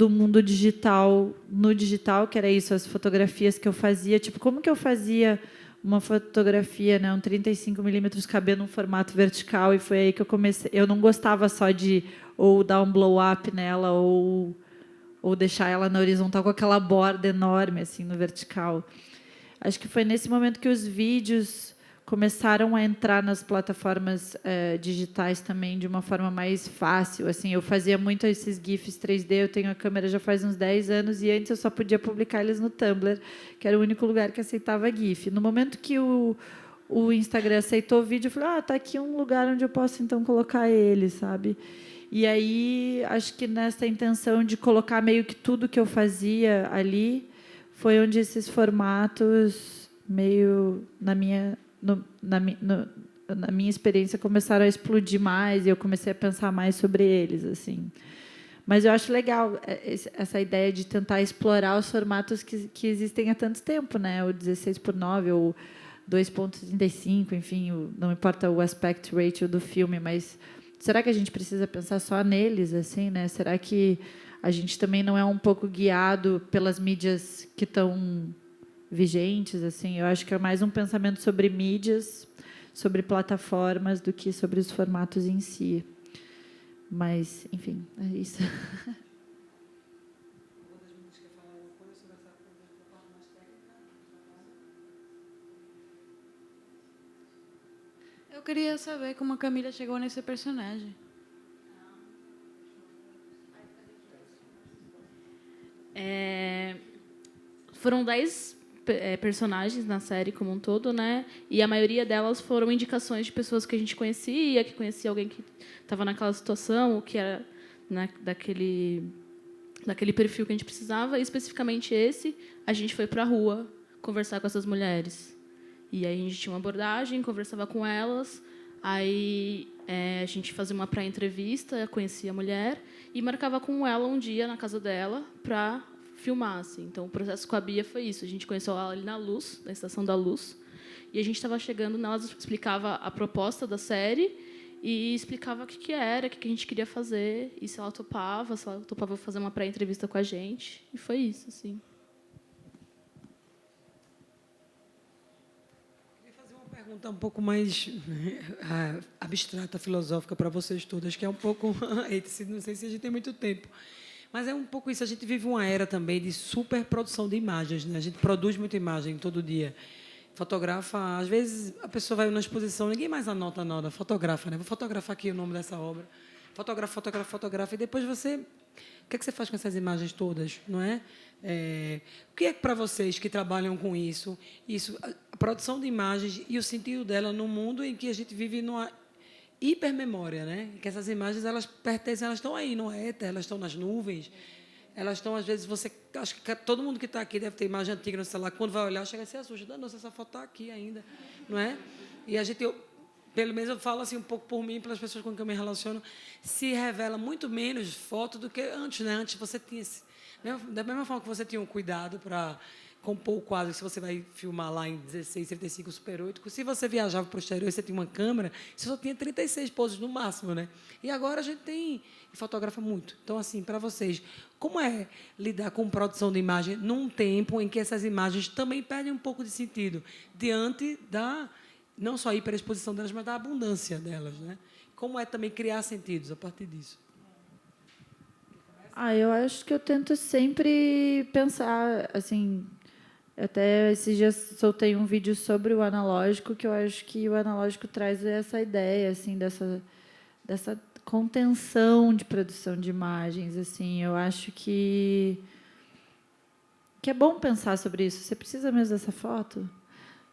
mundo digital no digital, que era isso, as fotografias que eu fazia, tipo, como que eu fazia uma fotografia, né, um 35mm cabendo num formato vertical, e foi aí que eu comecei. Eu não gostava só de ou dar um blow up nela ou deixar ela na horizontal com aquela borda enorme assim no vertical. Acho que foi nesse momento que os vídeos começaram a entrar nas plataformas digitais também de uma forma mais fácil. Assim, eu fazia muito esses GIFs 3D, eu tenho a câmera já faz uns 10 anos, e antes eu só podia publicar eles no Tumblr, que era o único lugar que aceitava GIF. No momento que o Instagram aceitou o vídeo, eu falei, tá aqui um lugar onde eu posso, então, colocar ele, sabe? E aí, acho que nessa intenção de colocar meio que tudo que eu fazia ali, foi onde esses formatos, meio na minha experiência, começaram a explodir mais, e eu comecei a pensar mais sobre eles, assim. Mas eu acho legal essa ideia de tentar explorar os formatos que existem há tanto tempo, né? O 16:9, ou 2.35, enfim, não importa o aspect ratio do filme, mas será que a gente precisa pensar só neles, assim, né? Será que a gente também não é um pouco guiado pelas mídias que estão vigentes, assim? Eu acho que é mais um pensamento sobre mídias, sobre plataformas, do que sobre os formatos em si. Mas, enfim, é isso. Eu queria saber como a Camila chegou nesse personagem. Foram 10 personagens na série como um todo, né? E a maioria delas foram indicações de pessoas que a gente conhecia, que conhecia alguém que estava naquela situação, ou que era daquele perfil que a gente precisava. E, especificamente esse, a gente foi para a rua conversar com essas mulheres. E aí a gente tinha uma abordagem, conversava com elas, aí a gente fazia uma pré-entrevista, conhecia a mulher e marcava com ela um dia na casa dela para filmar, assim. Então, o processo com a Bia foi isso. A gente conheceu ela ali na Luz, na Estação da Luz, e a gente estava chegando, ela explicava a proposta da série e explicava o que era, o que a gente queria fazer, e se ela topava fazer uma pré-entrevista com a gente. E foi isso, assim. Pergunta um pouco mais abstrata, filosófica para vocês todas, que é um pouco... Não sei se a gente tem muito tempo, mas é um pouco isso. A gente vive uma era também de superprodução de imagens, né? A gente produz muita imagem todo dia. Fotografa, às vezes a pessoa vai numa exposição, ninguém mais anota nada, fotografa, né? Vou fotografar aqui o nome dessa obra. Fotografa, e depois você... O que é que você faz com essas imagens todas, não é? O que é para vocês que trabalham com isso, a produção de imagens e o sentido dela no mundo em que a gente vive numa hipermemória, né? Que essas imagens, elas pertencem, elas estão aí no éter, elas estão nas nuvens, elas estão, às vezes, acho que todo mundo que está aqui deve ter imagem antiga no celular, quando vai olhar, chega a se assusta, nossa, essa foto está aqui ainda, não é? E a gente... Pelo menos eu falo assim um pouco por mim, pelas pessoas com quem eu me relaciono, se revela muito menos foto do que antes, né? Antes você tinha da mesma forma que você tinha um cuidado para compor o quadro, se você vai filmar lá em 16, 35 Super 8, se você viajava para o exterior e você tinha uma câmera, você só tinha 36 poses no máximo, né? E agora a gente tem e fotografa muito. Então, assim, para vocês, como é lidar com produção de imagem num tempo em que essas imagens também perdem um pouco de sentido diante da não só a hiperexposição delas, mas da abundância delas, né? Como é também criar sentidos a partir disso? Eu acho que eu tento sempre pensar, assim, até esses dias soltei um vídeo sobre o analógico, que eu acho que o analógico traz essa ideia, assim, dessa contenção de produção de imagens, assim. Eu acho que é bom pensar sobre isso. Você precisa mesmo dessa foto?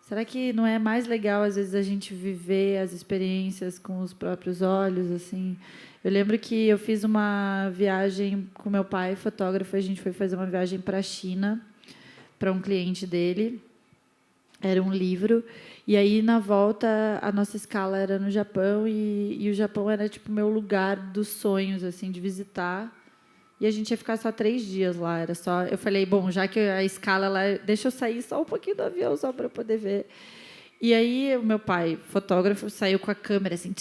Será que não é mais legal, às vezes, a gente viver as experiências com os próprios olhos, assim? Eu lembro que eu fiz uma viagem com meu pai, fotógrafo, a gente foi fazer uma viagem para a China, para um cliente dele. Era um livro. E aí, na volta, a nossa escala era no Japão, e o Japão era tipo meu lugar dos sonhos, assim, de visitar. E a gente ia ficar só 3 dias lá. Era só, eu falei, bom, já que a escala lá, deixa eu sair só um pouquinho do avião só para eu poder ver. E aí o meu pai, fotógrafo, saiu com a câmera assim,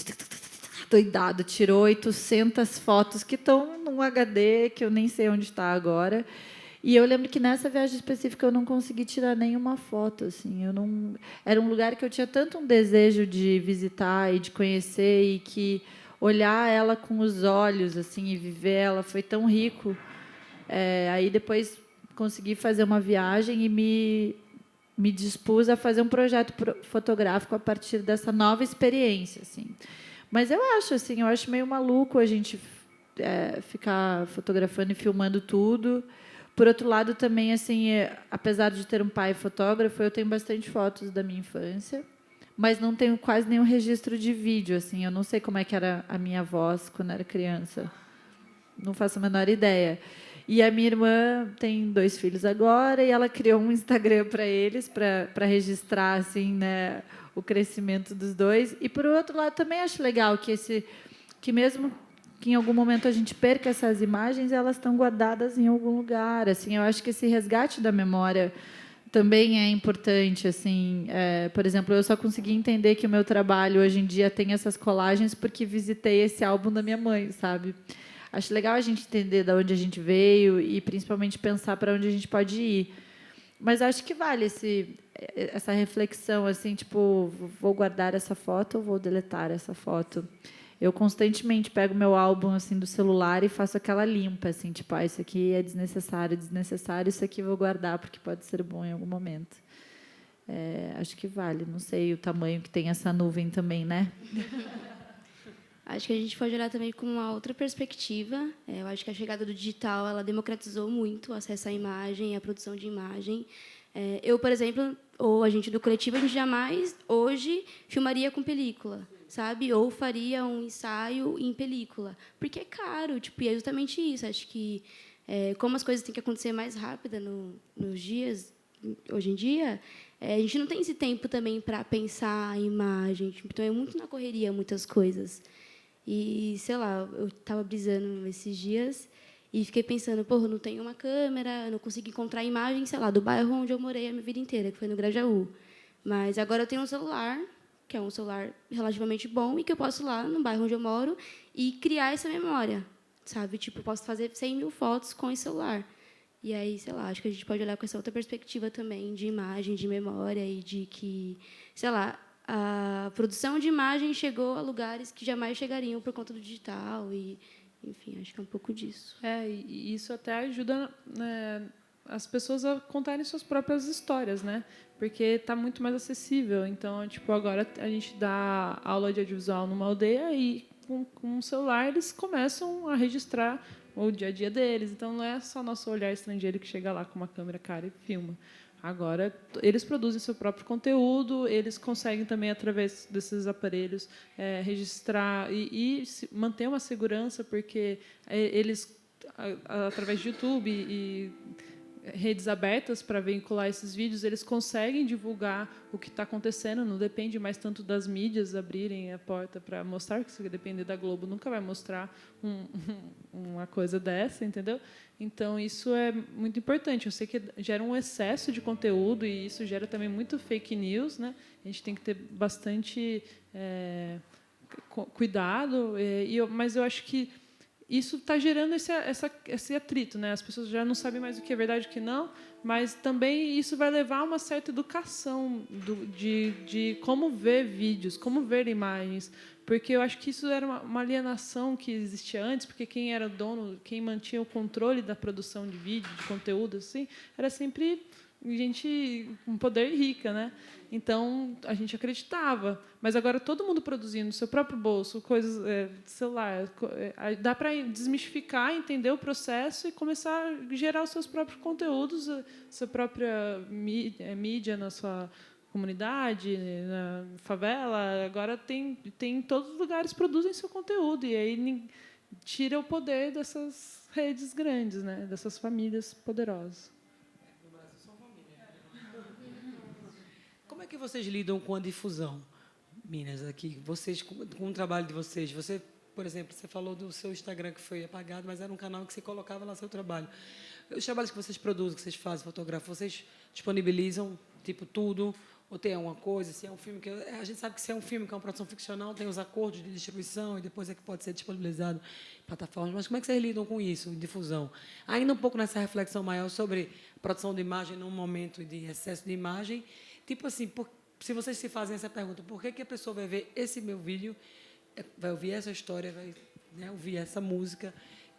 doidado, tirou 800 fotos que estão num HD que eu nem sei onde está agora. E eu lembro que nessa viagem específica eu não consegui tirar nenhuma foto, assim. Eu não, era um lugar que eu tinha tanto um desejo de visitar e de conhecer e que olhar ela com os olhos, assim, e viver ela foi tão rico. Aí depois consegui fazer uma viagem e me dispus a fazer um projeto fotográfico a partir dessa nova experiência, assim. Mas eu acho meio maluco a gente ficar fotografando e filmando tudo. Por outro lado, também, assim, apesar de ter um pai fotógrafo, eu tenho bastante fotos da minha infância, mas não tenho quase nenhum registro de vídeo, assim. Eu não sei como é que era a minha voz quando era criança. Não faço a menor ideia. E a minha irmã tem 2 filhos agora e ela criou um Instagram para eles, para registrar, assim, né, o crescimento dos dois. E, por outro lado, também acho legal que mesmo que em algum momento a gente perca essas imagens, elas estão guardadas em algum lugar. Assim, eu acho que esse resgate da memória também é importante. Assim, por exemplo, eu só consegui entender que o meu trabalho hoje em dia tem essas colagens porque visitei esse álbum da minha mãe, sabe? Acho legal a gente entender de onde a gente veio e, principalmente, pensar para onde a gente pode ir. Mas acho que vale essa reflexão, assim, tipo, vou guardar essa foto ou vou deletar essa foto? Eu constantemente pego meu álbum assim do celular e faço aquela limpa, assim, tipo, isso aqui é desnecessário, isso aqui eu vou guardar porque pode ser bom em algum momento. Acho que vale. Não sei o tamanho que tem essa nuvem também, né? Acho que a gente pode olhar também com uma outra perspectiva. Eu acho que a chegada do digital ela democratizou muito o acesso à imagem, à produção de imagem. Eu, por exemplo, ou a gente do coletivo, a gente jamais hoje filmaria com película, sabe? Ou faria um ensaio em película, porque é caro, tipo, e é justamente isso. Acho que como as coisas têm que acontecer mais rápida nos dias hoje em dia, a gente não tem esse tempo também para pensar a imagem, tipo, então é muito na correria muitas coisas. E sei lá, eu estava brisando esses dias e fiquei pensando, porra, eu não tenho uma câmera, eu não consigo encontrar imagem, sei lá, do bairro onde eu morei a minha vida inteira, que foi no Grajaú. Mas agora eu tenho um celular, que é um celular relativamente bom, e que eu posso ir lá no bairro onde eu moro e criar essa memória, sabe? Tipo, eu posso fazer 100.000 fotos com esse celular. E aí, sei lá, acho que a gente pode olhar com essa outra perspectiva também, de imagem, de memória, e de que, sei lá, a produção de imagem chegou a lugares que jamais chegariam por conta do digital. E, enfim, acho que é um pouco disso. E isso até ajuda, né, as pessoas a contarem suas próprias histórias, né? Porque está muito mais acessível. Então, tipo, agora a gente dá aula de audiovisual numa aldeia e com um celular eles começam a registrar o dia a dia deles. Então, não é só nosso olhar estrangeiro que chega lá com uma câmera cara e filma. Agora, eles produzem seu próprio conteúdo, eles conseguem também, através desses aparelhos, registrar e manter uma segurança, porque eles, através de YouTube e redes abertas para vincular esses vídeos, eles conseguem divulgar o que está acontecendo, não depende mais tanto das mídias abrirem a porta para mostrar, que se depender da Globo nunca vai mostrar uma coisa dessa, entendeu? Então, isso é muito importante. Eu sei que gera um excesso de conteúdo e isso gera também muito fake news, né? A gente tem que ter bastante cuidado, mas eu acho que isso está gerando esse atrito, né? As pessoas já não sabem mais o que é verdade e o que não, mas também isso vai levar a uma certa educação de como ver vídeos, como ver imagens, porque eu acho que isso era uma alienação que existia antes, porque quem era dono, quem mantinha o controle da produção de vídeo, de conteúdo, assim, era sempre gente com poder rica, né? Então a gente acreditava, mas agora todo mundo produzindo no seu próprio bolso coisas, celular, dá para desmistificar, entender o processo e começar a gerar os seus próprios conteúdos, sua própria mídia na sua comunidade, na favela. Agora tem em todos os lugares produzem seu conteúdo e aí tira o poder dessas redes grandes, né? Dessas famílias poderosas. Como é que vocês lidam com a difusão, meninas, aqui? Vocês, com o trabalho de vocês, você Por exemplo, você falou do seu Instagram que foi apagado, mas era um canal que você colocava lá seu trabalho. Os trabalhos que vocês produzem, que vocês fazem, fotografam, vocês disponibilizam, tipo, tudo? Ou tem alguma coisa? Se é um filme que... A gente sabe que se é um filme que é uma produção ficcional, tem os acordos de distribuição e depois é que pode ser disponibilizado em plataformas. Mas como é que vocês lidam com isso, em difusão? Ainda um pouco nessa reflexão maior sobre produção de imagem num momento de excesso de imagem. Tipo assim, se vocês se fazem essa pergunta, por que a pessoa vai ver esse meu vídeo, vai ouvir essa história, vai, né, ouvir essa música,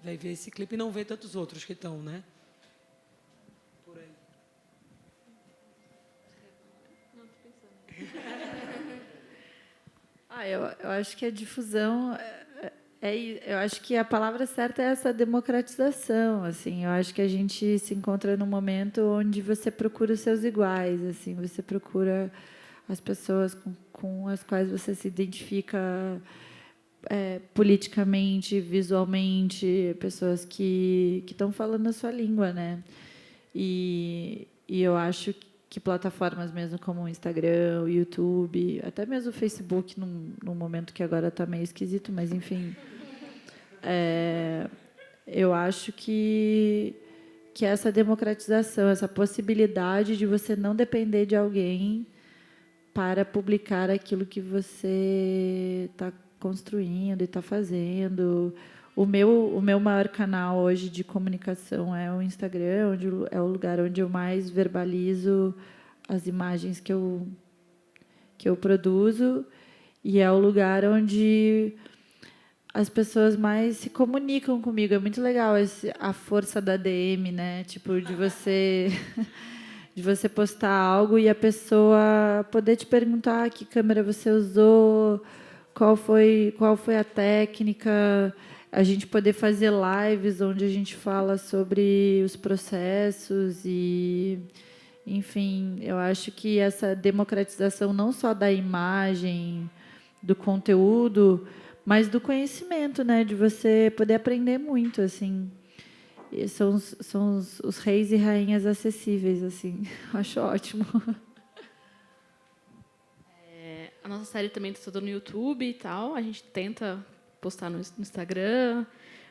vai ver esse clipe e não ver tantos outros que estão, né? Por aí. Eu acho que a difusão eu acho que a palavra certa é essa democratização, assim. Eu acho que a gente se encontra num momento onde você procura os seus iguais, assim. Você procura as pessoas com as quais você se identifica politicamente, visualmente, pessoas que estão falando a sua língua, né? E eu acho que plataformas mesmo como o Instagram, o YouTube, até mesmo o Facebook, num momento que agora está meio esquisito, mas, enfim, eu acho que essa democratização, essa possibilidade de você não depender de alguém para publicar aquilo que você está construindo e está fazendo. O meu maior canal hoje de comunicação é o Instagram, onde é o lugar onde eu mais verbalizo as imagens que eu produzo, e é o lugar onde as pessoas mais se comunicam comigo. É muito legal a força da DM, né? Tipo, de você postar algo e a pessoa poder te perguntar que câmera você usou, qual foi a técnica, a gente poder fazer lives onde a gente fala sobre os processos e, enfim, eu acho que essa democratização não só da imagem, do conteúdo, mas do conhecimento, né, de você poder aprender muito, assim. E são os reis e rainhas acessíveis, assim. Acho ótimo. A nossa série também está toda no YouTube e tal. A gente tenta postar no Instagram.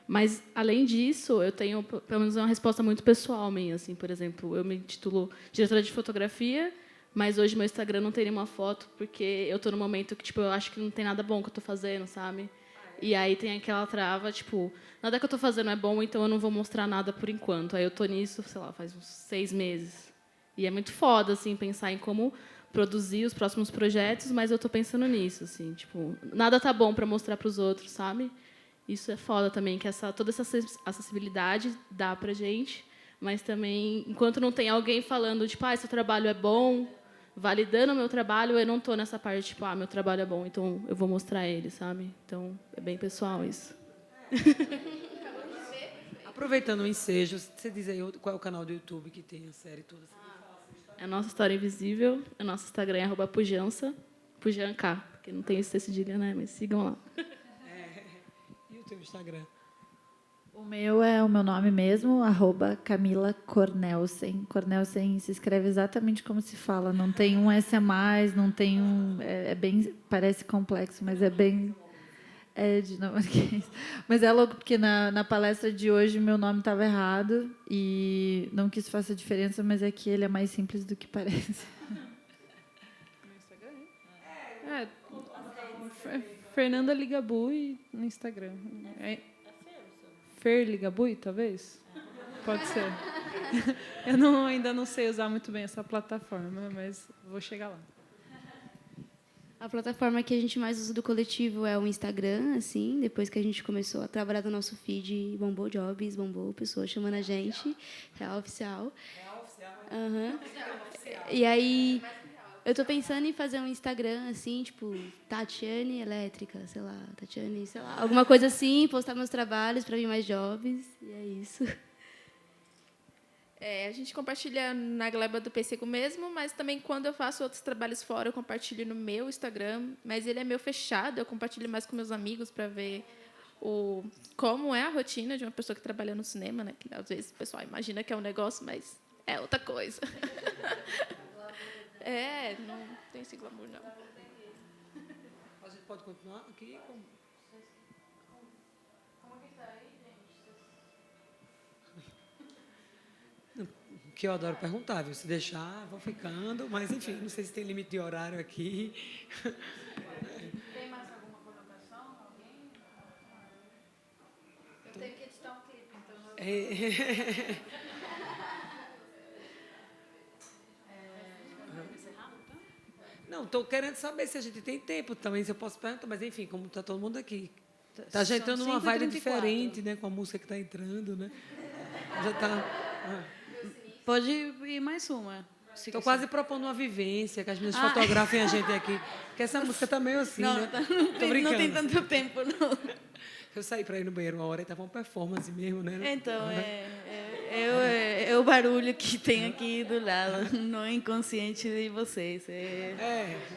Mas, além disso, eu tenho, pelo menos, uma resposta muito pessoal minha. Assim, por exemplo, eu me intitulo diretora de fotografia, mas hoje meu Instagram não tem nenhuma foto, porque eu estou no momento que tipo, eu acho que não tem nada bom que eu estou fazendo, sabe? E aí tem aquela trava, tipo, nada que eu estou fazendo é bom, então eu não vou mostrar nada por enquanto. Aí eu estou nisso, sei lá, faz uns 6 meses. E é muito foda, assim, pensar em como produzir os próximos projetos, mas eu estou pensando nisso, assim, tipo, nada tá bom para mostrar para os outros, sabe? Isso é foda também, que toda essa acessibilidade dá pra gente, mas também, enquanto não tem alguém falando, tipo, seu trabalho é bom, validando o meu trabalho, eu não estou nessa parte, tipo, meu trabalho é bom, então eu vou mostrar ele, sabe? Então, é bem pessoal isso. Aproveitando o ensejo, você diz aí qual é o canal do YouTube que tem a série toda? É a nossa História Invisível, o nosso Instagram é @pujança, pujanca, porque não tem esse cedilha, né? Mas sigam lá. E o teu Instagram? O meu é o meu nome mesmo, @Camila Cornelsen. Cornelsen se escreve exatamente como se fala, não tem um S a mais, não tem um... bem, parece complexo, mas é bem... É dinamarquês. Mas é louco, porque na palestra de hoje meu nome estava errado, e não que isso faça diferença, mas é que ele é mais simples do que parece. Fernanda Ligabui no Instagram. Fer Ligabui, talvez? Pode ser. Eu ainda não sei usar muito bem essa plataforma, mas vou chegar lá. A plataforma que a gente mais usa do coletivo é o Instagram, assim, depois que a gente começou a trabalhar no nosso feed, bombou jobs, bombou pessoas chamando a gente, real oficial. Real oficial? Uhum. E aí, eu tô pensando em fazer um Instagram, assim, tipo, Tatiane Elétrica, sei lá, Tatiane, sei lá, alguma coisa assim, postar meus trabalhos para vir mais jobs, e é isso. A gente compartilha na Gleba do Pêssego mesmo, mas também quando eu faço outros trabalhos fora, eu compartilho no meu Instagram, mas ele é meio fechado, eu compartilho mais com meus amigos para ver como é a rotina de uma pessoa que trabalha no cinema, né? Que às vezes o pessoal imagina que é um negócio, mas é outra coisa. Não tem esse glamour, não. A gente pode continuar aqui? Que eu adoro perguntar, viu? Se deixar, vou ficando, mas enfim, não sei se tem limite de horário aqui. Tem mais alguma colocação? Alguém? Eu tenho que editar um clipe, então... Não, estou querendo saber se a gente tem tempo também, se eu posso perguntar, mas enfim, como está todo mundo aqui. Está já entrando numa vibe diferente, né? Com a música que está entrando, né? Já está... Pode ir mais uma. Estou quase propondo uma vivência, que as meninas fotografem a gente aqui. Porque essa música está meio assim, né? Não tem tanto tempo, não. Eu saí para ir no banheiro uma hora e estava uma performance mesmo, né? Então, é o barulho que tem aqui do lado, no inconsciente de vocês.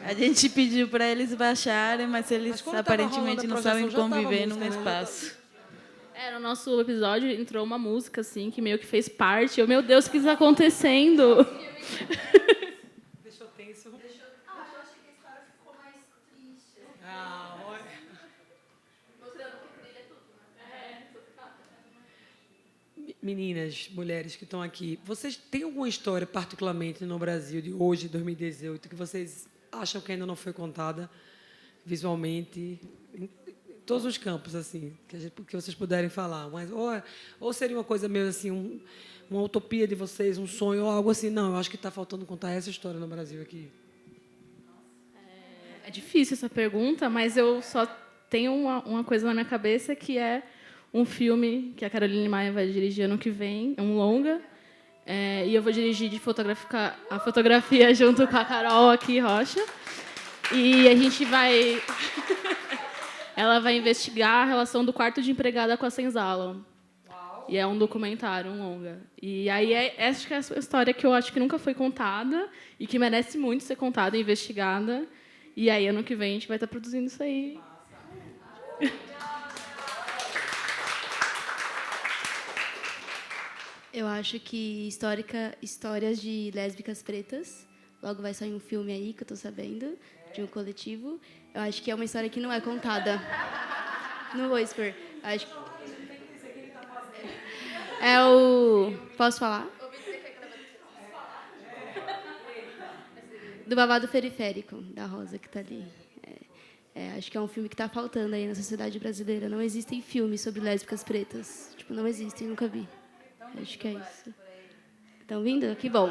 A gente pediu para eles baixarem, mas eles aparentemente não sabem conviver num espaço. No nosso episódio entrou uma música assim que meio que fez parte. Eu, meu Deus, o que está acontecendo? Deixou tenso. Eu achei que a história ficou mais triste. Olha. Mostrando que brilha tudo, né? Meninas, mulheres que estão aqui, vocês têm alguma história, particularmente no Brasil de hoje, 2018, que vocês acham que ainda não foi contada visualmente? Todos os campos, assim, que vocês puderem falar. Mas, ou seria uma coisa meio assim, uma utopia de vocês, um sonho, ou algo assim. Não, eu acho que está faltando contar essa história no Brasil aqui. É difícil essa pergunta, mas eu só tenho uma coisa na minha cabeça, que é um filme que a Caroline Maia vai dirigir ano que vem, é um longa, e eu vou dirigir a fotografia junto com a Carol aqui, Rocha. E a gente vai... Ela vai investigar a relação do quarto de empregada com a senzala. E é um documentário, um longa. E aí, acho que é essa história que eu acho que nunca foi contada e que merece muito ser contada e investigada. E aí, ano que vem, a gente vai estar produzindo isso aí. Eu acho que histórias de lésbicas pretas. Logo vai sair um filme aí, que eu estou sabendo, de um coletivo. Eu acho que é uma história que não é contada. Não vou expor. Acho... É o... Posso falar? Do Babado Periférico, da Rosa, que está ali. Acho que é um filme que está faltando aí na sociedade brasileira. Não existem filmes sobre lésbicas pretas. Tipo, não existem, nunca vi. Acho que é isso. Estão vindo? Que bom.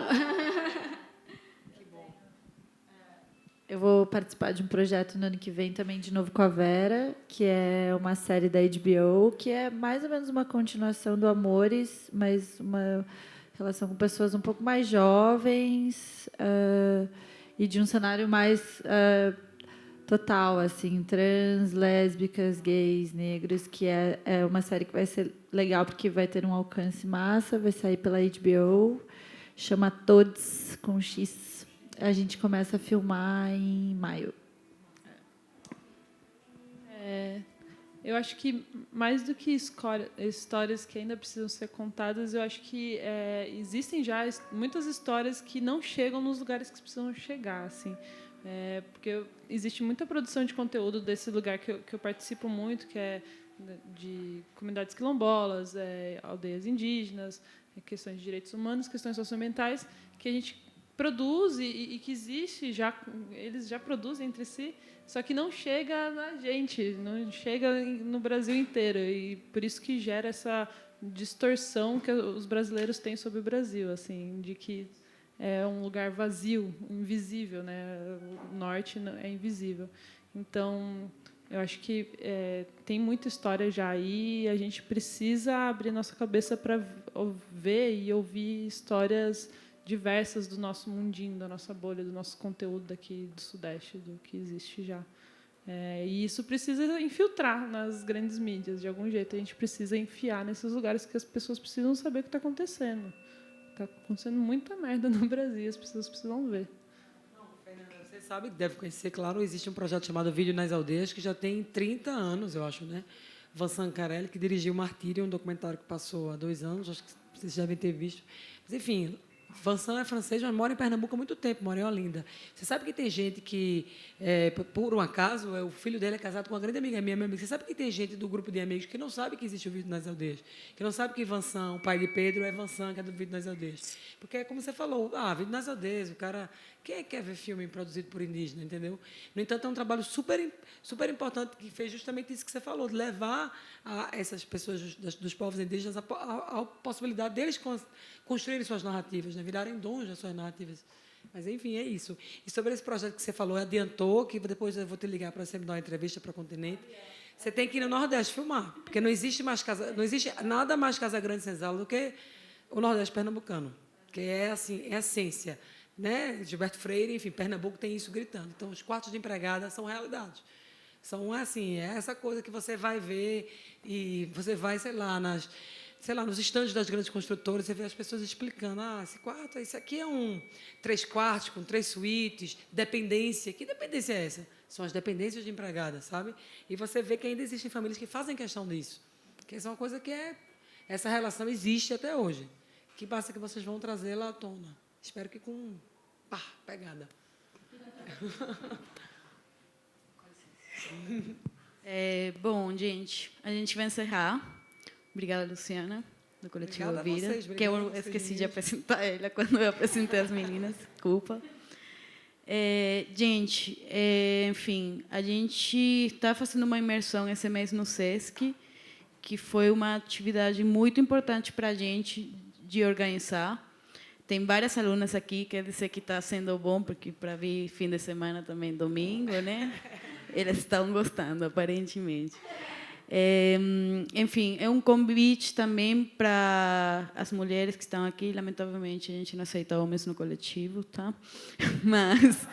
Eu vou participar de um projeto no ano que vem também, de novo com a Vera, que é uma série da HBO, que é mais ou menos uma continuação do Amores, mas uma relação com pessoas um pouco mais jovens e de um cenário mais total, assim, trans, lésbicas, gays, negros, que é uma série que vai ser legal porque vai ter um alcance massa, vai sair pela HBO, chama Todes, com X. A gente começa a filmar em maio. Eu acho que, mais do que histórias que ainda precisam ser contadas, eu acho que existem já muitas histórias que não chegam nos lugares que precisam chegar, assim. Porque existe muita produção de conteúdo desse lugar que eu participo muito, que é de comunidades quilombolas, aldeias indígenas, questões de direitos humanos, questões socioambientais, que a gente produz e que existe, eles já produzem entre si, só que não chega na gente, não chega no Brasil inteiro. E por isso que gera essa distorção que os brasileiros têm sobre o Brasil, assim, de que é um lugar vazio, invisível, né? O norte é invisível. Então, eu acho que tem muita história já aí, e a gente precisa abrir nossa cabeça para ver e ouvir histórias diversas do nosso mundinho, da nossa bolha, do nosso conteúdo daqui do Sudeste, do que existe já. E isso precisa infiltrar nas grandes mídias, de algum jeito. A gente precisa enfiar nesses lugares que as pessoas precisam saber o que está acontecendo. Está acontecendo muita merda no Brasil, as pessoas precisam ver. Não, Fernanda, você sabe, deve conhecer, claro, existe um projeto chamado Vídeo nas Aldeias, que já tem 30 anos, eu acho, né? Van Sancarelli, que dirigiu Martírio, um documentário que passou há 2 anos, acho que vocês devem ter visto. Mas, enfim, Vincent é francês, mas mora em Pernambuco há muito tempo, mora em Olinda. Você sabe que tem gente que, por um acaso, o filho dele é casado com uma grande amiga minha amiga. Você sabe que tem gente do grupo de amigos que não sabe que existe o Vídeo nas Aldeias, que não sabe que Vincent, o pai de Pedro, é Vincent, que é do Vídeo nas Aldeias. Porque é como você falou, Vídeo nas Aldeias, o cara... Quem é que quer ver filme produzido por indígena, entendeu? No entanto, é um trabalho super importante que fez justamente isso que você falou, de levar a essas pessoas dos povos indígenas a possibilidade deles construírem suas narrativas, né? Virarem dons das suas narrativas. Mas, enfim, é isso. E sobre esse projeto que você falou, adiantou, que depois eu vou te ligar para você me dar uma entrevista para o Continente. Você tem que ir no Nordeste filmar, porque não existe nada mais Casa Grande Senzala do que o Nordeste pernambucano, que é assim, é a essência. Né? Gilberto Freire, enfim, Pernambuco tem isso gritando. Então, os quartos de empregada são realidade. São assim, é essa coisa que você vai ver e você vai, sei lá, nos estandes das grandes construtoras, você vê as pessoas explicando, esse aqui é um 3 quartos com 3 suítes, dependência. Que dependência é essa? São as dependências de empregada, sabe? E você vê que ainda existem famílias que fazem questão disso. Que isso é uma coisa que essa relação existe até hoje. Que basta que vocês vão trazê-la à tona. Espero que com pegada. Bom, gente, a gente vai encerrar. Obrigada, Luciana, do Coletivo Vira, que eu esqueci de apresentar ela quando eu apresentei as meninas. Desculpa. Gente, enfim, a gente está fazendo uma imersão esse mês no SESC, que foi uma atividade muito importante para a gente de organizar. Tem várias alunas aqui, quer dizer que está sendo bom, porque para vir fim de semana também, domingo, né? Elas estão gostando, aparentemente. Enfim, é um convite também para as mulheres que estão aqui. Lamentavelmente, a gente não aceita homens no coletivo, tá? Mas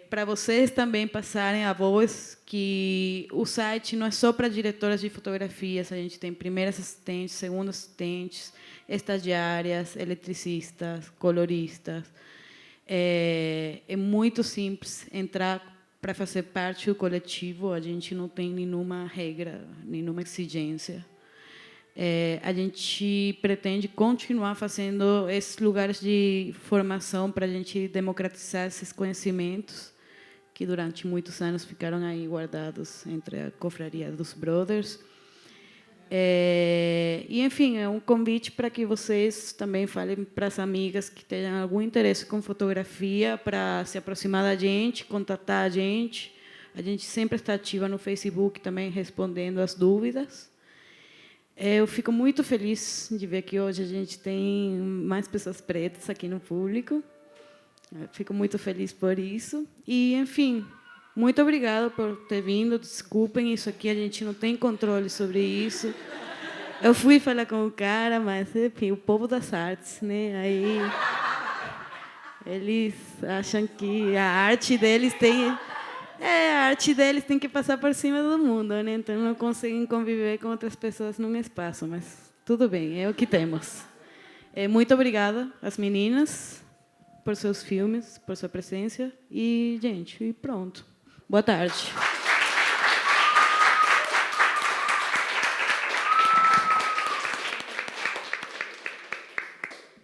para vocês também passarem a voz que o site não é só para diretoras de fotografias, a gente tem primeiras assistentes, segundas assistentes, estagiárias, eletricistas, coloristas. É muito simples entrar para fazer parte do coletivo, a gente não tem nenhuma regra, nenhuma exigência. A gente pretende continuar fazendo esses lugares de formação para a gente democratizar esses conhecimentos que durante muitos anos ficaram aí guardados entre a confraria dos brothers. E, enfim, é um convite para que vocês também falem para as amigas que tenham algum interesse com fotografia, para se aproximar da gente, contatar a gente. A gente sempre está ativa no Facebook também, respondendo as dúvidas. Eu fico muito feliz de ver que hoje a gente tem mais pessoas pretas aqui no público. Eu fico muito feliz por isso. E, enfim, muito obrigada por ter vindo. Desculpem, isso aqui a gente não tem controle sobre isso. Eu fui falar com o cara, mas, enfim, o povo das artes, né? Aí eles acham que a arte deles tem que passar por cima do mundo, né? Então não conseguem conviver com outras pessoas num espaço, mas tudo bem, é o que temos. Muito obrigada às meninas por seus filmes, por sua presença e, gente, pronto. Boa tarde.